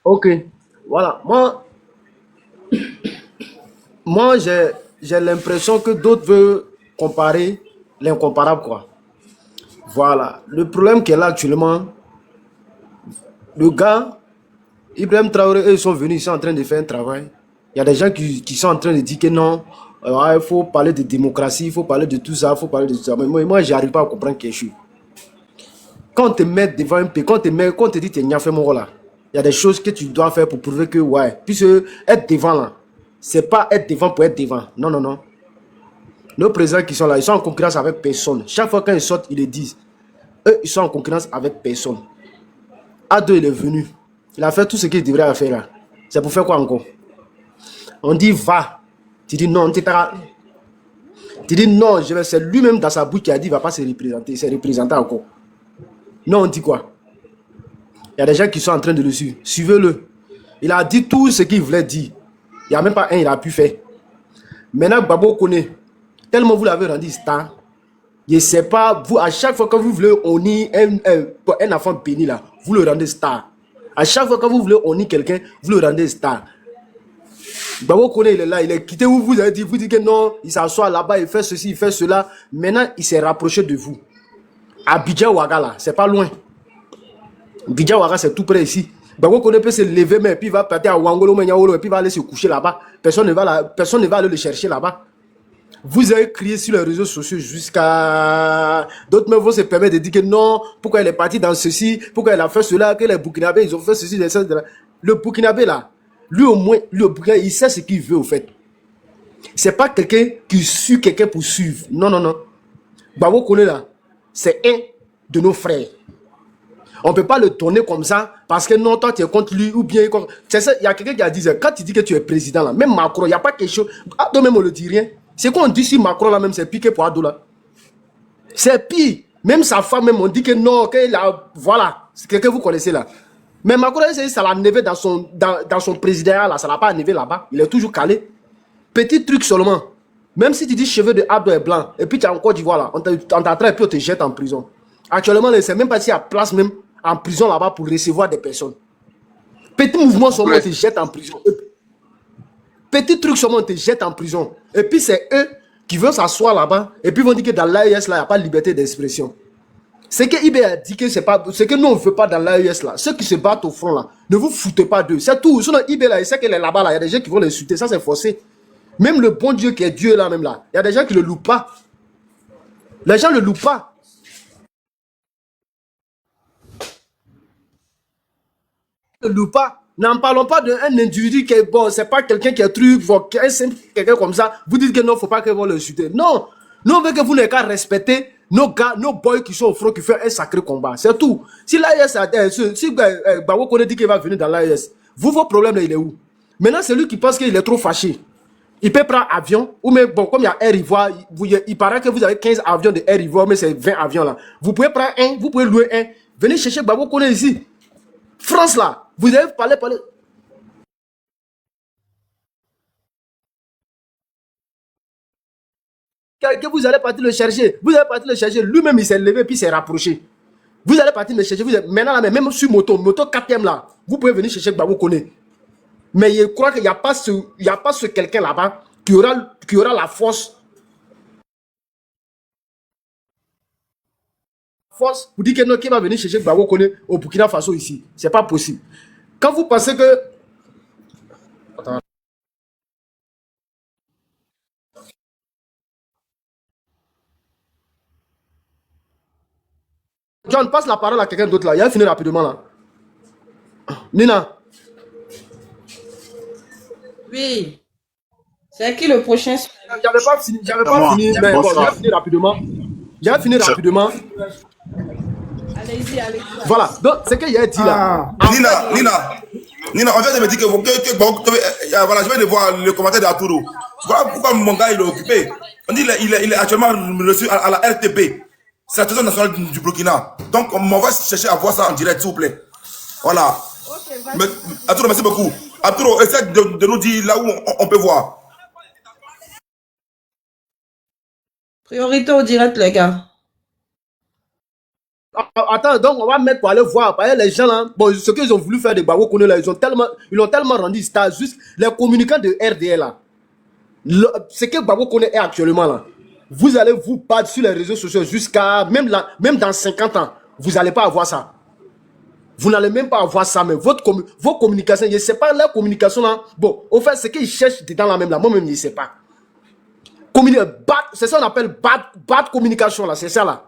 Ok. Voilà. Moi j'ai l'impression que d'autres veulent comparer l'incomparable, quoi. Voilà. Le problème qu'il y a là actuellement, le gars, Ibrahim Traoré, eux, ils sont venus, ils sont en train de faire un travail. Il y a des gens qui sont en train de dire que non, ouais, il faut parler de démocratie, il faut parler de tout ça, il faut parler de tout ça. Mais moi j'arrive pas à comprendre quelque chose. Quand on te met devant un pays, quand on te dit que tu es fait mon là, il y a des choses que tu dois faire pour prouver que, ouais, puisque être devant là, c'est pas être devant pour être devant. Non, non, non. Nos présidents qui sont là, ils sont en concurrence avec personne. Chaque fois quand ils sortent, ils le disent. Eux, ils sont en concurrence avec personne. A2, il est venu. Il a fait tout ce qu'il devrait faire là. C'est pour faire quoi encore? On dit va. Tu dis non, tu dis non, c'est lui-même dans sa bouche qui a dit il ne va pas se représenter. C'est représenté encore. Non, on dit quoi? Il y a des gens qui sont en train de le suivre. Suivez-le. Il a dit tout ce qu'il voulait dire. Il n'y a même pas un, il a pu faire. Maintenant, Babo connaît. Tellement vous l'avez rendu star. Je ne sais pas, vous, à chaque fois que vous voulez honner un enfant béni là, vous le rendez star. À chaque fois que vous voulez honner quelqu'un, vous le rendez star. Babo connaît, il est là, il est quitté, vous avez dit, vous dites que non, il s'assoit là-bas, il fait ceci, il fait cela. Maintenant, il s'est rapproché de vous. À Bidja Ouaga là, c'est pas loin. Bidja Ouaga, c'est tout près ici. Babo connaît peut se lever, mais puis il va partir à Wangolo, et puis il va aller se coucher là-bas. Personne ne va aller le chercher là-bas. Vous avez crié sur les réseaux sociaux jusqu'à... D'autres même vont se permettre de dire que non, pourquoi elle est partie dans ceci, pourquoi elle a fait cela, que les Burkinabés, ils ont fait ceci, etc. Le Burkinabé, là, lui au moins, le Burkinabé, il sait ce qu'il veut, au fait. C'est pas quelqu'un qui suit quelqu'un pour suivre. Non, non, non. Babo Kone, là, c'est un de nos frères. On ne peut pas le tourner comme ça parce que non, toi, tu es contre lui ou bien... Il y a quelqu'un qui a dit, quand tu dis que tu es président, là, même Macron, il n'y a pas quelque chose... Ado même, on ne dit rien. C'est quoi on dit sur Macron, là, même, c'est piqué pour Ado, là. C'est pire. Même sa femme, même, on dit que non, que là, voilà. C'est quelqu'un que vous connaissez, là. Mais Macron, ça l'a nevé dans son président, là. Ça l'a pas nevé là-bas. Il est toujours calé. Petit truc seulement. Même si tu dis cheveux de Abdo est blanc, et puis tu as encore dit, voilà, on t'attrape et puis on te jette en prison. Actuellement, c'est même pas si à place même en prison là-bas pour recevoir des personnes. Petit mouvement seulement, on te jette en prison. Petit truc seulement, on te jette en prison. Et puis c'est eux qui veulent s'asseoir là-bas, et puis vont dire que dans l'AES, là, il n'y a pas de liberté d'expression. Ce que IB a dit que c'est pas, ce que nous on ne veut pas dans l'AES là, ceux qui se battent au front là, ne vous foutez pas d'eux. C'est tout. Sinon IB là, il sait qu'elle est là-bas là, il y a des gens qui vont l'insulter, ça c'est forcé. Même le bon Dieu qui est Dieu là même là, il y a des gens qui ne le louent pas. Les gens ne le louent pas. Ne le louent pas. N'en parlons pas d'un individu qui est bon, c'est pas quelqu'un qui est truc, quelqu'un comme ça. Vous dites que non, il ne faut pas que vous l'insultez. Non. Nous on veut que vous n'ayez qu'à respecter nos gars, nos boys qui sont au front, qui font un sacré combat. C'est tout. Si l'AES, si Bawo Kone dit qu'il va venir dans l'AES, vous, vos problèmes, il est où? Maintenant, c'est lui qui pense qu'il est trop fâché. Il peut prendre avion, ou même, bon, comme il y a Air Ivoire, il paraît que vous avez 15 avions de Air Ivoire, mais c'est 20 avions là. Vous pouvez prendre un, vous pouvez louer un. Venez chercher Babo Kone ici. France là, vous avez parlé. Que vous allez partir le chercher. Vous allez partir le chercher. Lui-même, il s'est levé puis il s'est rapproché. Vous allez partir le chercher. Maintenant, là, même sur moto 4e là, vous pouvez venir chercher Babo Kone. Mais je crois qu'il n'y a pas ce quelqu'un là-bas qui aura la force pour dire que non, qui va venir chercher Babo Kone au Burkina Faso ici. C'est pas possible. Quand vous pensez que... John, passe la parole à quelqu'un d'autre là. Il va finir rapidement là. Nina. Oui, c'est qui le prochain? J'avais C'est pas moi. fini, mais bon, Bonsoir. J'ai fini rapidement. Allez-y, allez-y. Voilà. Donc, c'est qu'il a dit là. Ah. Nina, on vient de me dire voilà, je viens de voir le commentaire d'Arturo. Voilà pourquoi mon gars il est occupé. On dit qu'il est actuellement reçu à la RTP. C'est la télévision nationale du Burkina. Donc, on va chercher à voir ça en direct, s'il vous plaît. Voilà. Ok, Arturo, merci beaucoup. Arturo, essaie de nous dire là où on peut voir. priorité au direct, les gars. attends, donc on va mettre pour aller voir. Parce que les gens là, bon, ce qu'ils ont voulu faire de Gbagbo Kone là, ils l'ont tellement rendu star. Juste les communicants de RDL là. Ce que Gbagbo Kone est actuellement là. Vous allez vous battre sur les réseaux sociaux jusqu'à même dans 50 ans. Vous n'allez pas avoir ça. Vous n'allez même pas avoir ça, mais vos communications, je ne sais pas, leur communication là. Bon, au fait, ce qu'ils cherchent dedans là même là, moi-même, je ne sais pas. C'est ça qu'on appelle bad communication là, c'est ça là.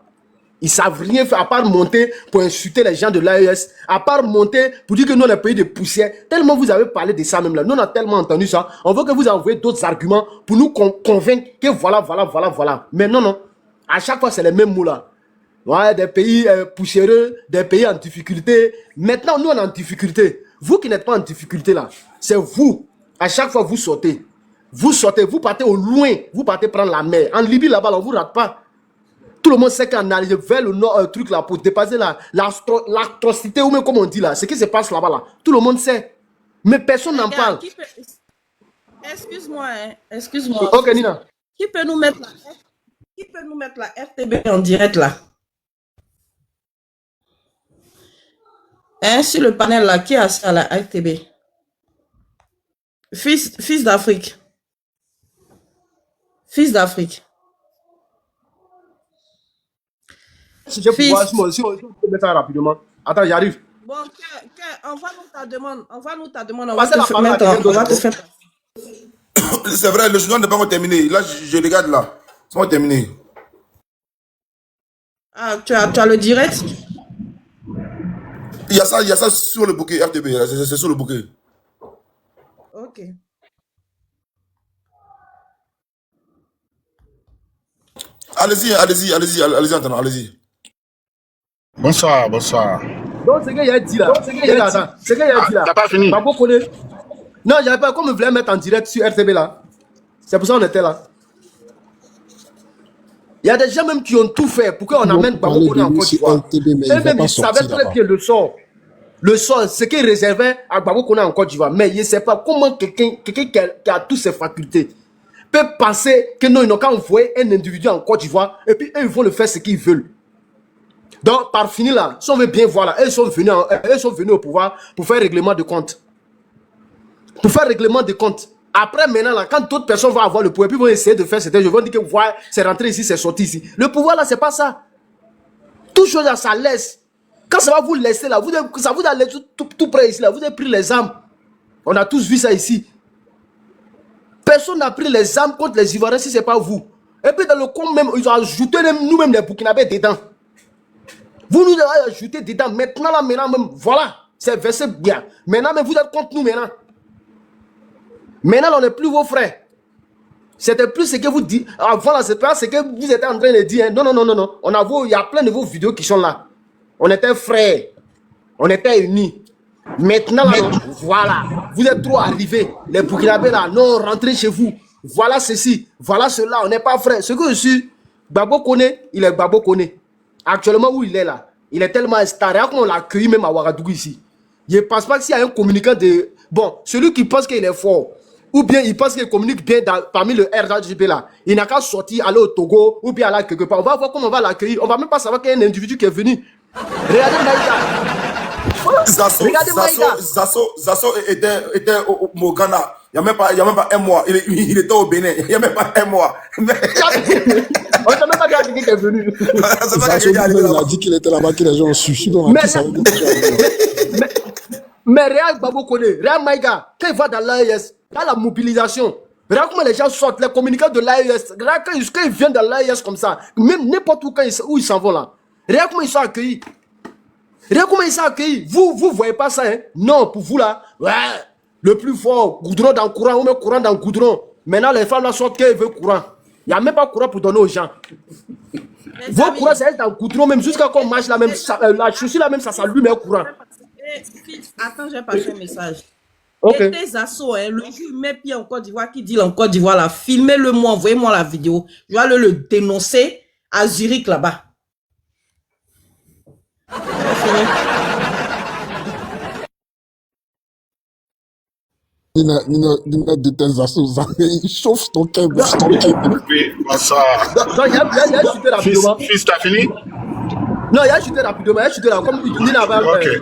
Ils ne savent rien faire à part monter pour insulter les gens de l'AES, à part monter pour dire que nous on est un pays de poussière. Tellement vous avez parlé de ça même là, nous on a tellement entendu ça. On veut que vous envoyez d'autres arguments pour nous convaincre que voilà. Mais non. À chaque fois c'est les mêmes mots là. Ouais, des pays poussiéreux, des pays en difficulté. Maintenant, nous, on est en difficulté. Vous qui n'êtes pas en difficulté, là, c'est vous. À chaque fois, vous sortez. Vous sortez, vous partez au loin. Vous partez prendre la mer. En Libye, là-bas, on ne vous rate pas. Tout le monde sait qu'on arrive vers le nord, truc là, pour dépasser l'atrocité, ou même comme on dit là, ce qui se passe là-bas, là. Tout le monde sait. Mais personne n'en parle. Excuse-moi, hein. Excuse-moi. Ok, Nina. Qui peut nous mettre la RTB en direct là? Hein, sur le panel là, qui est assis à la RTB? Fils d'Afrique. Si je peux voir, si on peut mettre ça rapidement. Attends, j'arrive. Bon, envoie-nous ta demande. On va te faire. C'est vrai, le journal n'est pas encore terminé. Là, je regarde là. C'est pas terminé. Ah, tu as le direct? Il y a ça sur le bouquet RTB, c'est sur le bouquet. Ok. Allez-y, Antoine, allez-y. Bonsoir. Donc, ce qu'il a dit là, T'as pas fini? Gbagbo Kone. Non, j'avais pas, comme je voulais mettre en direct sur RTB là. C'est pour ça qu'on était là. Il y a des gens même qui ont tout fait pour qu'on amène Gbagbo Kone en Côte d'Ivoire. Eux-mêmes, ils savaient très bien le sort. Le sort, ce qui est réservé à Gbagbo Kone en Côte d'Ivoire. Mais il ne sait pas comment quelqu'un qui a toutes ses facultés peut penser que non, ils n'ont qu'à envoyer un individu en Côte d'Ivoire et puis eux, ils vont le faire ce qu'ils veulent. Donc, par fini là, si on veut bien voir là, eux sont venus au pouvoir pour faire règlement de compte. Après, maintenant, là, quand d'autres personnes vont avoir le pouvoir, puis vont essayer de faire certaines choses, vont dire que voilà, c'est rentré ici, c'est sorti ici. Le pouvoir là, c'est pas ça. Toute chose là, ça laisse. Quand ça va vous laisser là, ça vous a laissé tout près ici là, vous avez pris les armes. On a tous vu ça ici. Personne n'a pris les armes contre les Ivoiriens si ce n'est pas vous. Et puis dans le compte même, ils ont ajouté nous-mêmes les Burkinabés dedans. Vous nous avez ajouté dedans. Maintenant même, voilà, c'est versé bien. Maintenant, mais vous êtes contre nous maintenant. Maintenant, on n'est plus vos frères. C'était plus ce que vous dites. Avant, c'est pas ce que vous étiez en train de dire. Hein. Non. Il y a plein de vos vidéos qui sont là. On était frères. On était unis. Maintenant, là, voilà. Vous êtes trop arrivés. Les Burkinabés, là, non, rentrez chez vous. Voilà ceci. Voilà cela. On n'est pas frères. Ce que je suis, Gbagbo Kone, il est Gbagbo Kone. Actuellement, où il est là, il est tellement star. Regarde comment on l'a accueilli même à Ouagadougou ici. Je ne pense pas que s'il y a un communicant de... Bon, celui qui pense qu'il est fort, ou bien il pense qu'il communique bien parmi le RHGP là, il n'a qu'à sortir, aller au Togo, ou bien aller quelque part. On va voir comment on va l'accueillir. On ne va même pas savoir qu'il y a un individu qui est venu. Regardez Maïga. Zasso était au Ghana. Il n'y a même pas un mois. Il était au Bénin. Il n'y a même pas un mois. On ne sait même pas quelqu'un qui est venu. Zasso, il a dit qu'il était là-bas, que les gens ont su. Mais regarde Gbagbo Kone, regarde Maïga, quand il va dans l'AES, dans la mobilisation, regarde comment les gens sortent, les communicants de l'AES, regarde quand ils viennent dans l'AES comme ça, même n'importe où ils s'en vont là, regarde comment ils sont accueillis. Vous ne voyez pas ça, hein? Non, pour vous là, ouais, le plus fort, goudron dans le courant, ou même courant dans le goudron. Maintenant, les femmes là sortent qu'elles veulent courant. Il n'y a même pas courant pour donner aux gens. Vos courants, c'est dans le goudron, même jusqu'à qu'on marche là, même, la chaussure là, même ça s'allume un courant. Attends, j'ai passé un message. Okay. Et tes assauts, hein, le jour où il met pied en Côte d'Ivoire, qui dit en Côte d'Ivoire là, filmez-le-moi, envoyez-moi la vidéo. Je vais le dénoncer à Zurich là-bas. Nina de tes assauts, il chauffe ton cœur. Oui, bonsoir. Fils, t'as fini? Non, il a chuté rapidement, il a chuté là, comme Nina avait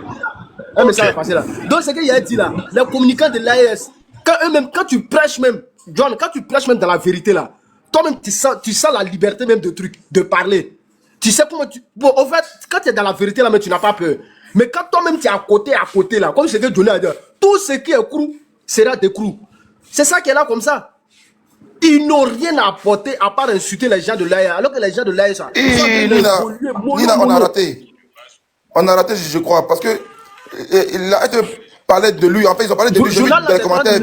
un message à passer là. Donc, ce qu'il a dit là, les communicants de l'AES, quand tu prêches même, John, quand tu prêches même dans la vérité là, toi-même, tu sens la liberté même de parler. Tu sais comment tu... Bon, en fait, quand tu es dans la vérité là, mais tu n'as pas peur. Mais quand toi-même, tu es à côté là, comme ce que Johnny a dit, tout ce qui est crou sera décrou. C'est ça qui est là comme ça. Ils n'ont rien à apporter à part insulter les gens de l'AES. Alors que les gens de l'AES, Nina, on a raté. On a raté, je crois, parce que il a été parlé de lui. En fait, ils ont parlé de lui. J'ai vu dans les commentaires,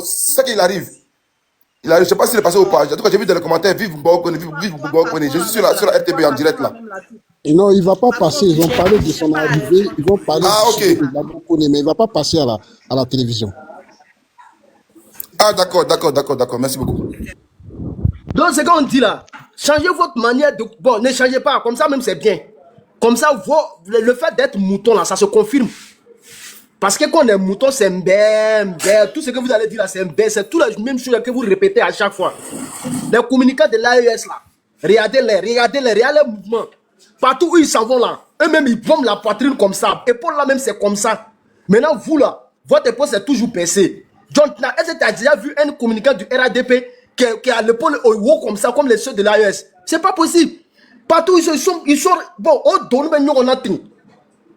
c'est ça qu'il arrive. Je ne sais pas s'il est passé au page. En tout cas, j'ai vu dans les commentaires, vive Bokone, vive Bokone. Je suis sur la RTB en direct là. Et non, il ne va pas passer. Ils ont parlé de son arrivée. Ils vont parler de Bokone, mais il ne va pas passer à la télévision. Ah, d'accord. Merci beaucoup. Donc, c'est qu'on dit là, changez votre manière de... Bon, ne changez pas, comme ça même c'est bien. Comme ça, le fait d'être mouton là, ça se confirme. Parce que quand on est mouton, c'est mbé. Tout ce que vous allez dire là, c'est mbé. C'est tout la même chose que vous répétez à chaque fois. Les communicants de l'AES là, regardez les mouvements. Partout où ils s'en vont là, eux-mêmes ils bombent la poitrine comme ça. Épaule là même c'est comme ça. Maintenant vous là, votre épaule c'est toujours baissée. John, est-ce que tu as déjà vu un communicant du RADP qui a l'épaule haut comme ça, comme les ceux de l'AES? C'est pas possible. Partout ils sont bon, on a tout.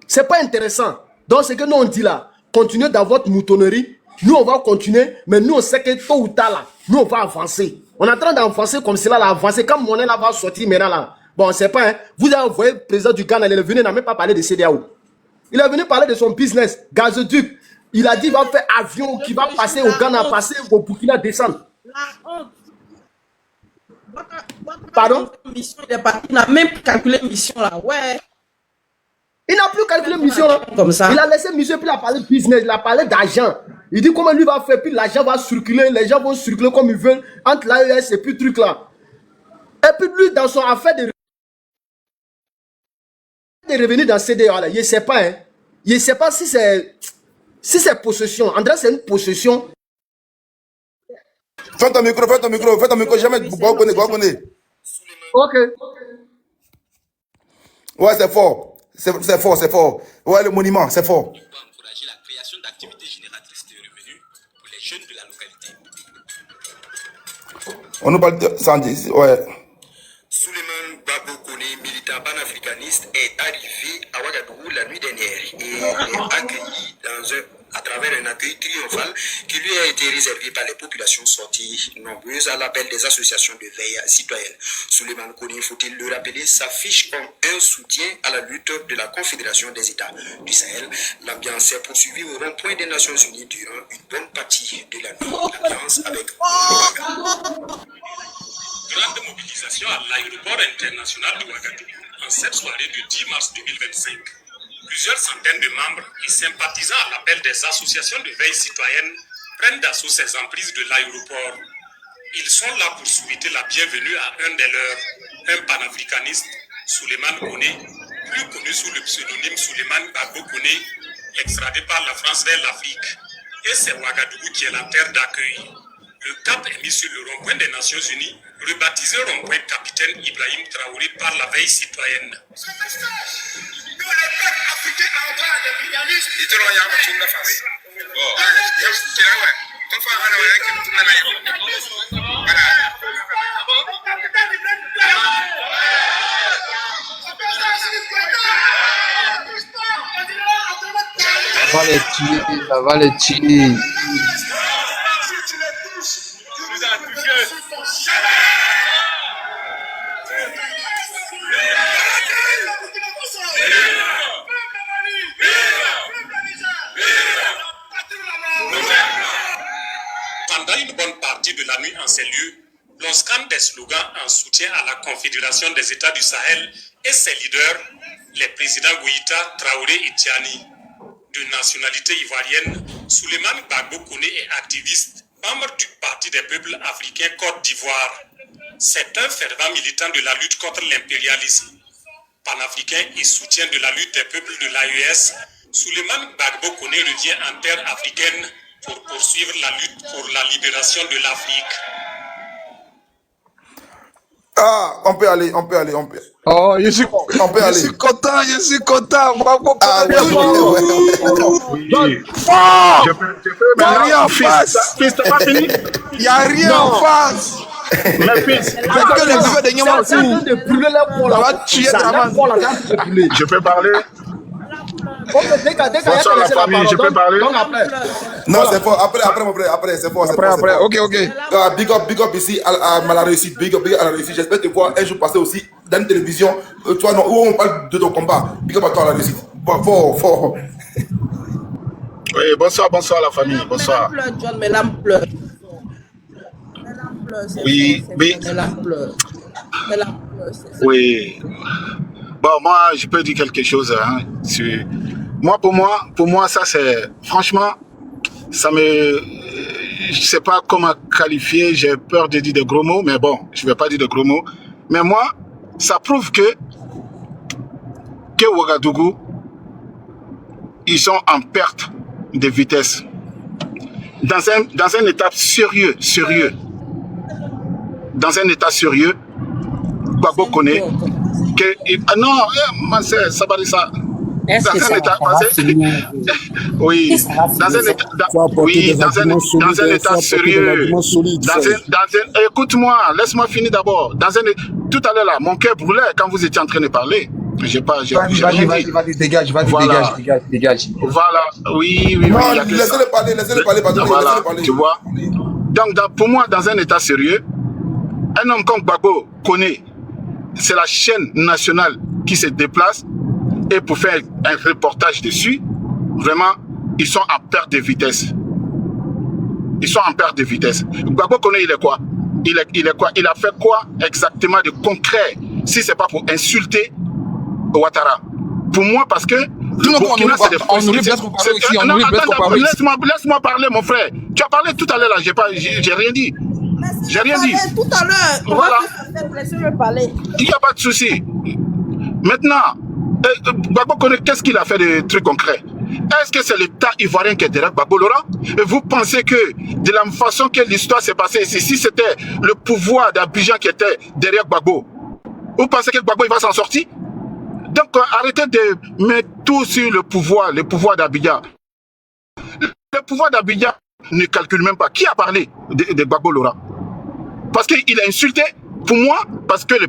C'est pas intéressant. Donc, ce que nous on dit là, continuez dans votre moutonnerie. Nous, on va continuer, mais nous, on sait que tôt ou tard là, nous, on va avancer. On est en train d'avancer comme cela, là, avancer. Quand Monet là va sortir maintenant là, bon, on ne sait pas, hein. Vous avez envoyé le président du Ghana, il est venu, il n'a même pas parlé de CEDEAO. Il est venu parler de son business, gazoduc. Il a dit qu'il va faire avion qui va passer au Ghana, passer au Burkina, descendre. La honte. Pardon? Il n'a même pas calculé mission là, ouais. Il n'a plus calculé mission là. Comme ça. Il a laissé mission, puis il a parlé de business, il a parlé d'argent. Il dit comment lui va faire, puis l'argent va circuler, les gens vont circuler comme ils veulent entre l'AES et puis le truc là. Et puis lui, dans son affaire de revenir dans CDA là, il ne sait pas, hein. Il ne sait pas si c'est possession. André, c'est une possession. Fais ton micro, jamais Bokone. Ok. Ouais, c'est fort. C'est fort. Ouais, le monument, c'est fort. Encourager la création d'activités génératrices de revenus pour les jeunes de la localité. On nous parle de Sandy, ouais. Souleymane Gbagbo Kone, militant panafricaniste, est arrivé à Ouagadougou la nuit dernière et est accueilli à travers un accueil triomphal qui lui a été réservé par les populations sorties nombreuses à l'appel des associations de veille citoyenne. Souleymane Kone, faut-il le rappeler, s'affiche comme un soutien à la lutte de la Confédération des États du Sahel. L'ambiance s'est poursuivie au rond-point des Nations Unies durant une bonne partie de la nuit. L'ambiance avec grande mobilisation à l'aéroport international de Ouagadougou en cette soirée du 10 mars 2025. Plusieurs centaines de membres et sympathisants à l'appel des associations de veille citoyenne prennent d'assaut ces emprises de l'aéroport. Ils sont là pour souhaiter la bienvenue à un des leurs, un panafricaniste, Souleymane Kone, plus connu sous le pseudonyme Souleymane Gbagbo Kone, extradé par la France vers l'Afrique. Et c'est Ouagadougou qui est la terre d'accueil. Le cap est mis sur le rond-point des Nations Unies, rebaptisé rond-point Capitaine Ibrahim Traoré par la veille citoyenne. Ça va les tuer. Pendant une bonne partie de la nuit en ces lieux, l'on scande des slogans en soutien à la Confédération des États du Sahel et ses leaders, les présidents Goïta, Traoré et Tiani. De nationalité ivoirienne, Souleymane Gbagbo Kone est activiste, membre du Parti des peuples africains Côte d'Ivoire. C'est un fervent militant de la lutte contre l'impérialisme. Panafricain et soutien de la lutte des peuples de l'AES, Souleymane Gbagbo Kone revient en terre africaine pour poursuivre la lutte pour la libération de l'Afrique. Ah, on peut aller. Oh, je suis On peut aller. content. Bravo, Ah, ouais. Oui. Fort! Je peux Il n'y a rien en face. Fils, t'as pas fini? Il n'y a rien en face. Mais fils, Parce que les gouvernements de Nyama C'est en train de brûler leur poing, ça là. va tuer Ça, ta leur main. poing, là, c'est en train de brûler. je peux parler? Ok, dès qu'il y a Bonsoir, la laissé famille, parole, je peux donc- parler? donc après. Non, c'est fort. Après, mon frère. Après, c'est fort. Après, ok. Ah, big up ici à la réussite. Big up à la réussite. J'espère te voir un jour passer aussi dans une télévision. Toi, non, où on parle de ton combat. Big up à toi à la réussite. Bon, fort. Oui, bonsoir la famille, bonsoir. Mais l'âme pleure, John, mais l'âme pleure. Oui, oui. Mais l'âme pleure. Oui. Bon, moi, je peux dire quelque chose. Hein, pour moi, ça c'est... Franchement, ça me... Je sais pas comment qualifier, j'ai peur de dire de gros mots, mais bon, je vais pas dire de gros mots. Mais moi, ça prouve que Ouagadougou, ils sont en perte de vitesse. Dans un état sérieux. Dans un état sérieux, Gbagbo connaît que... non, ma sœur, ça va dire ça. Est-ce que ça va finir? Oui, dans un état sérieux. Écoute-moi, laisse-moi finir d'abord. Tout à l'heure là, mon cœur brûlait quand vous étiez en train de parler. Vas-y, dégage. Voilà, oui. Non, laissez-le parler, pardon. Voilà, Laissez-le parler. tu vois. Donc, pour moi, dans un état sérieux, un homme comme Gbagbo connaît, c'est la chaîne nationale qui se déplace et pour faire un reportage dessus, vraiment, ils sont en perte de vitesse. Gbagbo connaît, il est quoi? Il a fait quoi exactement de concret si c'est pas pour insulter Ouattara? Pour moi, parce que laisse-moi parler, mon frère. Tu as parlé tout à l'heure, là, j'ai rien dit. J'ai rien dit. Tout à l'heure. Voilà. Laissez-le parler. Il n'y a pas de souci. Maintenant, Gbagbo connaît qu'est-ce qu'il a fait de trucs concrets. Est-ce que c'est l'État ivoirien qui est derrière Gbagbo Laurent? Et vous pensez que de la façon que l'histoire s'est passée ici, si c'était le pouvoir d'Abidjan qui était derrière Gbagbo, vous pensez que Gbagbo il va s'en sortir? Donc arrêtez de mettre tout sur le pouvoir d'Abidjan. Le pouvoir d'Abidjan ne calcule même pas. Qui a parlé de Gbagbo Laurent? Parce qu'il a insulté, pour moi, parce que le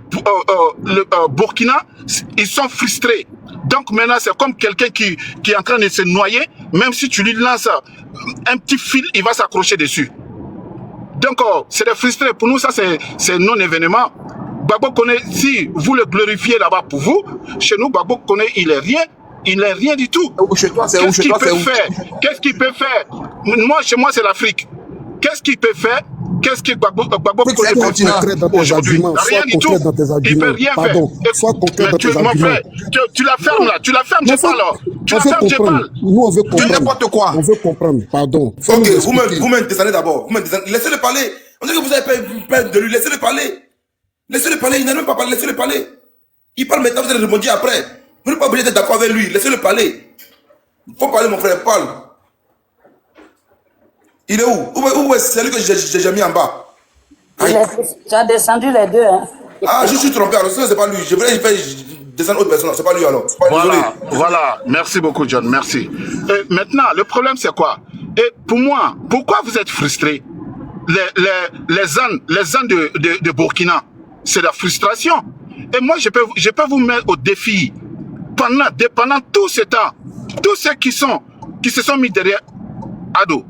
Burkina, ils sont frustrés. Donc maintenant, c'est comme quelqu'un qui est en train de se noyer. Même si tu lui lances un petit fil, il va s'accrocher dessus. Donc, c'est des frustrés. Pour nous, ça, c'est non-événement. Gbagbo connaît, si vous le glorifiez là-bas pour vous, chez nous, Gbagbo connaît, il est rien du tout. Chez toi, c'est où? Qu'est-ce qu'il peut faire? Qu'est-ce qu'il peut faire? Moi, chez moi, c'est l'Afrique. Qu'est-ce qu'il peut faire? Qu'est-ce que Gbagbo connaît aujourd'hui? Rien du tout. Il peut rien faire. Sois concret dans tes Mon arguments. frère, tu la fermes là. Tu la fermes, je parle. Tu la fermes, je parle. Nous, on veut comprendre. N'importe quoi. On veut comprendre, pardon. Ok, vous me descendez d'abord. Laissez-le parler. On dirait que vous avez peur de lui. Laissez-le parler. Il n'a même pas parlé. Laissez-le parler. Il parle maintenant, vous allez rebondir après. Vous n'êtes pas obligé d'être d'accord avec lui. Laissez-le parler. Il faut parler, mon frère. Parle. Il est où est celui que j'ai mis en bas? Tu as descendu les deux, hein? Ah, je suis trompé. Alors, c'est pas lui. Je voulais descendre autre personne. C'est pas lui alors. Voilà. Merci beaucoup, John. Merci. Et maintenant, le problème, c'est quoi? Et pour moi, pourquoi vous êtes frustrés? Les ânes de Burkina, c'est la frustration. Et moi, je peux vous mettre au défi. Pendant tout ce temps, tous ceux qui se sont mis derrière Ado,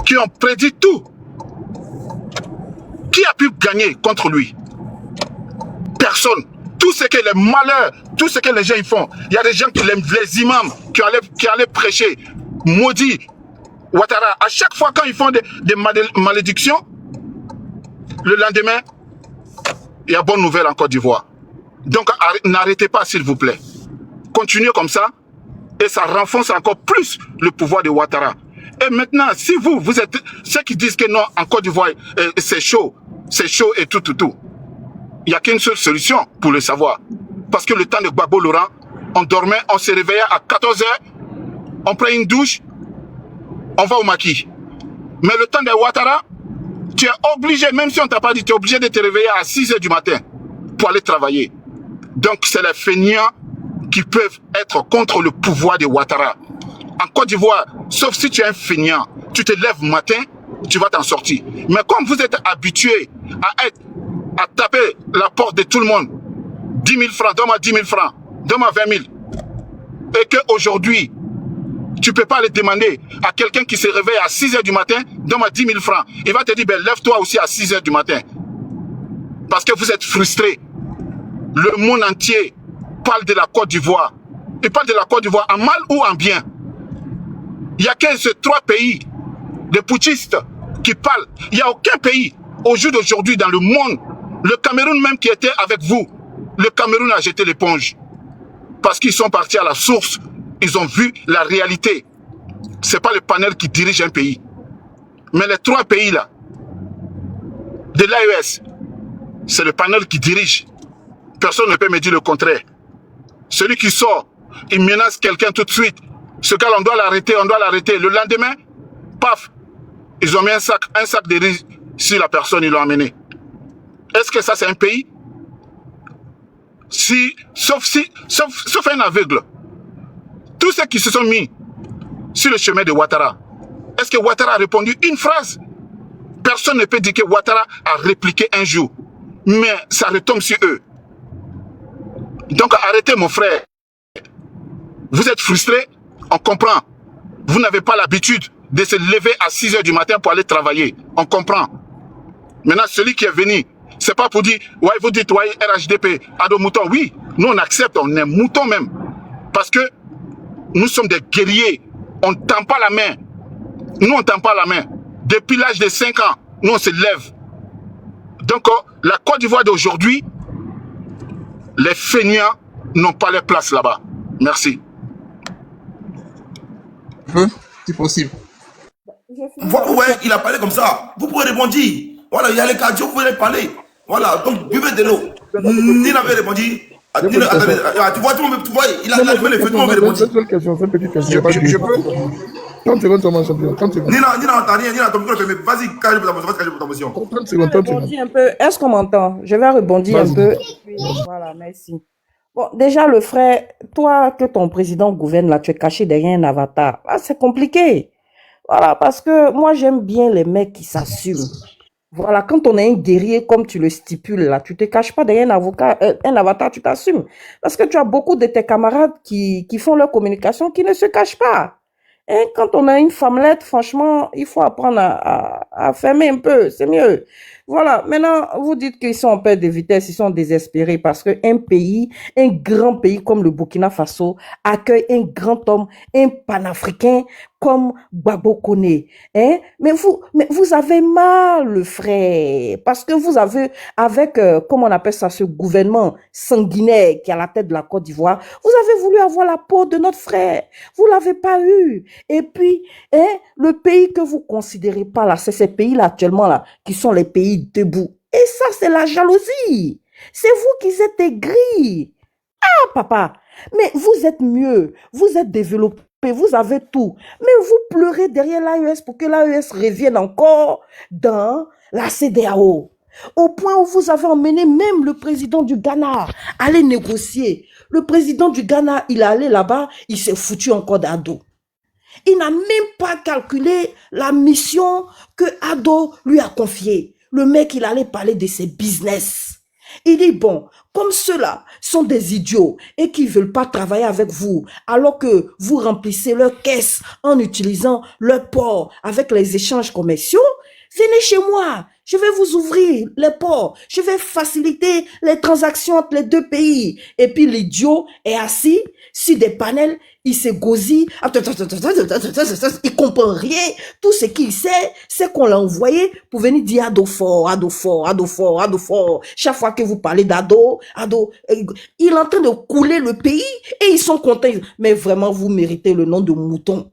qui ont prédit tout, qui a pu gagner contre lui? Personne. Tout ce que les malheurs, tout ce que les gens ils font, il y a des gens les imams qui allaient prêcher, maudit Ouattara. À chaque fois quand ils font des malédictions, le lendemain, il y a bonne nouvelle en Côte d'Ivoire. Donc n'arrêtez pas, s'il vous plaît. Continuez comme ça et ça renforce encore plus le pouvoir de Ouattara. Et maintenant, si vous êtes ceux qui disent que non, en Côte d'Ivoire, c'est chaud et tout. Il n'y a qu'une seule solution pour le savoir. Parce que le temps de Gbagbo Laurent, on dormait, on se réveillait à 14h, on prend une douche, on va au maquis. Mais le temps de Ouattara, Tu es obligé, même si on ne t'a pas dit, tu es obligé de te réveiller à 6 h du matin pour aller travailler. Donc, c'est les feignants qui peuvent être contre le pouvoir de Ouattara. En Côte d'Ivoire, sauf si tu es un feignant, tu te lèves matin, tu vas t'en sortir. Mais comme vous êtes habitué à taper la porte de tout le monde, 10 000 francs, donne-moi 10 000 francs, donne-moi 20 000, et qu'aujourd'hui, tu ne peux pas le demander à quelqu'un qui se réveille à 6 h du matin, donne-moi 10 000 francs. Il va te dire, ben, lève-toi aussi à 6 h du matin. Parce que vous êtes frustrés. Le monde entier parle de la Côte d'Ivoire. Il parle de la Côte d'Ivoire en mal ou en bien. Il n'y a que ces 3 pays de putschistes qui parlent. Il n'y a aucun pays au jour d'aujourd'hui dans le monde. Le Cameroun même qui était avec vous, le Cameroun a jeté l'éponge. Parce qu'ils sont partis à la source. Ils ont vu la réalité. Ce n'est pas le panel qui dirige un pays. Mais les 3 pays là, de l'AES, c'est le panel qui dirige. Personne ne peut me dire le contraire. Celui qui sort, il menace quelqu'un tout de suite. Ce gars, on doit l'arrêter, on doit l'arrêter. Le lendemain, paf, ils ont mis un sac de riz sur la personne, ils l'ont amené. Est-ce que ça, c'est un pays? Sauf un aveugle. Tous ceux qui se sont mis sur le chemin de Ouattara, est-ce que Ouattara a répondu une phrase? Personne ne peut dire que Ouattara a répliqué un jour. Mais ça retombe sur eux. Donc arrêtez mon frère. Vous êtes frustré, on comprend. Vous n'avez pas l'habitude de se lever à 6 h du matin pour aller travailler. On comprend. Maintenant, celui qui est venu, c'est pas pour dire, ouais, vous dites, ouais, RHDP, Ado Mouton. Oui, nous on accepte, on est mouton même. Parce que nous sommes des guerriers. On ne tend pas la main. Nous, on ne tend pas la main. Depuis l'âge de 5 ans, nous, on se lève. Donc, la Côte d'Ivoire d'aujourd'hui, les feignants n'ont pas leur place là-bas. Merci. Si possible. Ouais, il a parlé comme ça. Vous pouvez répondre. Voilà, il y a les cardio, vous pouvez parler. Voilà, donc buvez de l'eau. Nina avait répondu. Tu vois, il a levé les feux, tout le monde avait répondu. Je peux. 30 secondes, Thomas, champion. 30 secondes. Nina, t'as rien, Nina, ton micro est fermé. Vas-y, cache ta motion. 30 secondes, 30 secondes. Un peu. Est-ce qu'on m'entend? Je vais rebondir un peu. Voilà, merci. Bon, déjà, le frère, toi, que ton président gouverne là, tu es caché derrière un avatar. Là, c'est compliqué. Voilà, parce que moi, j'aime bien les mecs qui s'assument. Voilà, quand on est un guerrier, comme tu le stipules là, tu te caches pas derrière un avatar, tu t'assumes. Parce que tu as beaucoup de tes camarades qui font leur communication, qui ne se cachent pas. Hein, quand on a une femmelette, franchement, il faut apprendre à fermer un peu, c'est mieux. Voilà, maintenant, vous dites qu'ils sont en perte de vitesse, ils sont désespérés parce qu'un pays, un grand pays comme le Burkina Faso, accueille un grand homme, un panafricain comme Gbagbo Koné. Hein? Mais vous avez mal, le frère, parce que vous avez, avec, comment on appelle ça, ce gouvernement sanguinaire qui est à la tête de la Côte d'Ivoire, vous avez voulu avoir la peau de notre frère. Vous l'avez pas eu. Et puis, hein, le pays que vous considérez pas là, c'est ces pays-là actuellement là, qui sont les pays debout. Et ça, c'est la jalousie. C'est vous qui êtes aigris. Ah, papa, mais vous êtes mieux. Vous êtes développé. Vous avez tout. Mais vous pleurez derrière l'AES pour que l'AES revienne encore dans la CEDEAO. Au point où vous avez emmené même le président du Ghana à aller négocier. Le président du Ghana, il est allé là-bas, il s'est foutu encore d'Ado. Il n'a même pas calculé la mission que Ado lui a confiée. Le mec, il allait parler de ses business. Il dit, bon, comme ceux-là sont des idiots et qui ne veulent pas travailler avec vous, alors que vous remplissez leur caisse en utilisant leur port avec les échanges commerciaux, venez chez moi. Je vais vous ouvrir les ports. Je vais faciliter les transactions entre les deux pays. Et puis l'idiot est assis sur des panels, il se gosille, il comprend rien. Tout ce qu'il sait, c'est qu'on l'a envoyé pour venir dire Ado fort, Ado fort, Ado fort, Ado fort. Chaque fois que vous parlez d'Ado, il est en train de couler le pays et ils sont contents. Mais vraiment, vous méritez le nom de mouton.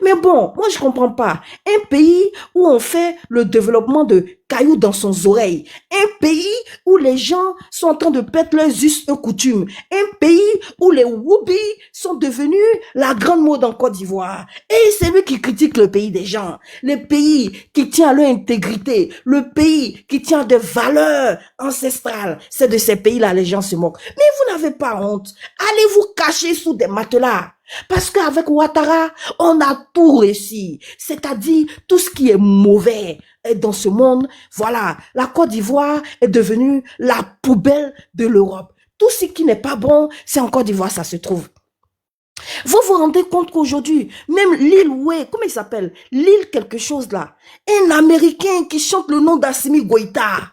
Mais bon, moi je comprends pas. Un pays où on fait le développement de cailloux dans son oreille. Un pays où les gens sont en train de perdre leurs us et coutumes. Un pays où les whoopis sont devenus la grande mode en Côte d'Ivoire. Et c'est lui qui critique le pays des gens. Le pays qui tient à leur intégrité. Le pays qui tient à des valeurs ancestrales. C'est de ces pays-là les gens se moquent. Mais vous n'avez pas honte. Allez vous cacher sous des matelas. Parce qu'avec Ouattara, on a tout réussi. C'est-à-dire, tout ce qui est mauvais dans ce monde, voilà, la Côte d'Ivoire est devenue la poubelle de l'Europe. Tout ce qui n'est pas bon, c'est en Côte d'Ivoire, ça se trouve. Vous vous rendez compte qu'aujourd'hui, même l'île Oué, comment il s'appelle? L'île quelque chose là. Un Américain qui chante le nom d'Assimi Goïta.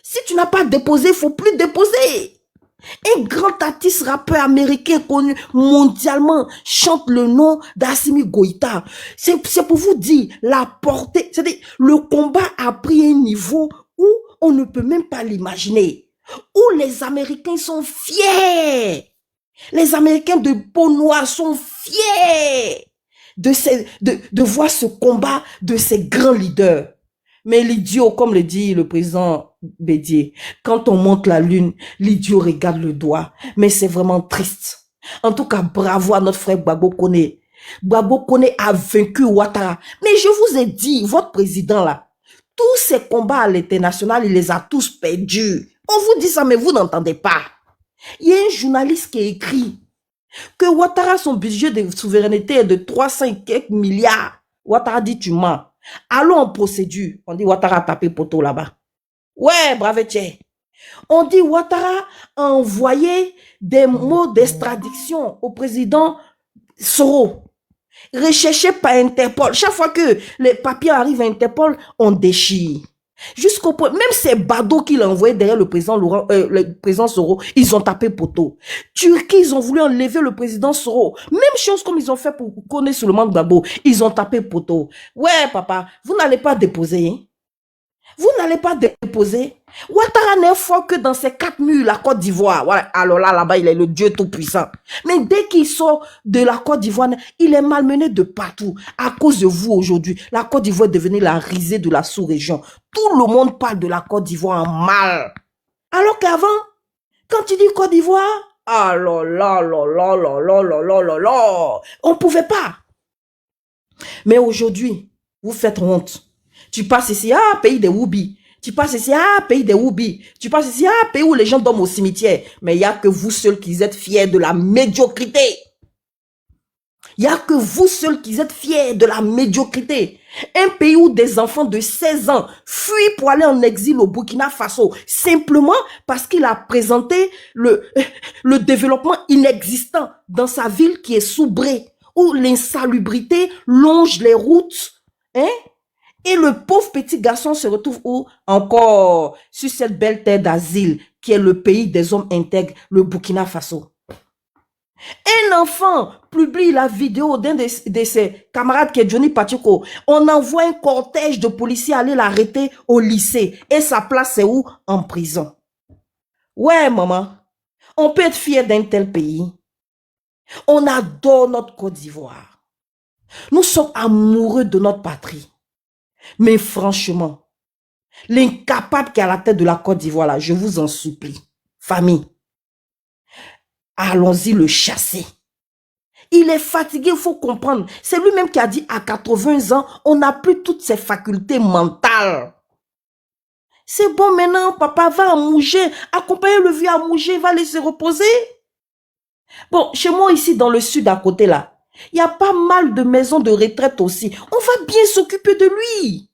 Si tu n'as pas déposé, il ne faut plus déposer. Un grand artiste rappeur américain connu mondialement chante le nom d'Assimi Goïta. C'est pour vous dire la portée. C'est-à-dire, le combat a pris un niveau où on ne peut même pas l'imaginer. Où les Américains sont fiers. Les Américains de peau noire sont fiers de voir ce combat de ces grands leaders. Mais l'idiot, comme le dit le président Bédier, quand on monte la lune, l'idiot regarde le doigt. Mais c'est vraiment triste. En tout cas, bravo à notre frère Gbagbo Kone. Gbagbo Kone a vaincu Ouattara. Mais je vous ai dit, votre président là, tous ces combats à l'international, il les a tous perdus. On vous dit ça, mais vous n'entendez pas. Il y a un journaliste qui a écrit que Ouattara, son budget de souveraineté est de 300 et quelques milliards. Ouattara dit, tu mens. Allons en procédure. On dit Ouattara a tapé poteau là-bas. Ouais, bravetie. On dit Ouattara a envoyé des mots d'extradition au président Soro, recherché par Interpol. Chaque fois que les papiers arrivent à Interpol, on déchire. Jusqu'au point, même ces badauds qu'il a envoyés derrière le président Soro, ils ont tapé poteau. Turquie, ils ont voulu enlever le président Soro. Même chose comme ils ont fait pour connaître Souleymane Gbagbo. Ils ont tapé poteau. Ouais, papa, vous n'allez pas déposer, hein? Vous n'allez pas déposer. Ouattara n'est fort que dans ses 4 murs, la Côte d'Ivoire. Voilà. Alors là-bas, il est le Dieu tout-puissant. Mais dès qu'il sort de la Côte d'Ivoire, il est malmené de partout. À cause de vous aujourd'hui, la Côte d'Ivoire est devenue la risée de la sous-région. Tout le monde parle de la Côte d'Ivoire en mal. Alors qu'avant, quand tu dis Côte d'Ivoire, ah là là là là là là là là là là, on ne pouvait pas. Mais aujourd'hui, vous faites honte. Tu passes ici, ah, pays des Woubi. Tu passes ici, ah, pays des Woubi. Tu passes ici, ah, pays où les gens dorment au cimetière. Mais il n'y a que vous seuls qui êtes fiers de la médiocrité. Il n'y a que vous seuls qui êtes fiers de la médiocrité. Un pays où des enfants de 16 ans fuient pour aller en exil au Burkina Faso, simplement parce qu'il a présenté le développement inexistant dans sa ville qui est soubrée, où l'insalubrité longe les routes, hein? Et le pauvre petit garçon se retrouve où? Encore sur cette belle terre d'asile qui est le pays des hommes intègres, le Burkina Faso. Un enfant publie la vidéo d'un de ses camarades qui est Johnny Pacheco. On envoie un cortège de policiers aller l'arrêter au lycée. Et sa place c'est où? En prison. Ouais, maman. On peut être fier d'un tel pays. On adore notre Côte d'Ivoire. Nous sommes amoureux de notre patrie. Mais franchement, l'incapable qui est à la tête de la Côte d'Ivoire, là, je vous en supplie, famille, allons-y le chasser. Il est fatigué, il faut comprendre. C'est lui-même qui a dit à 80 ans, on n'a plus toutes ses facultés mentales. C'est bon maintenant, papa va à Mougé, accompagner le vieux à Mougé, il va laisser reposer. Bon, chez moi ici dans le sud à côté là, il y a pas mal de maisons de retraite aussi. On va bien s'occuper de lui.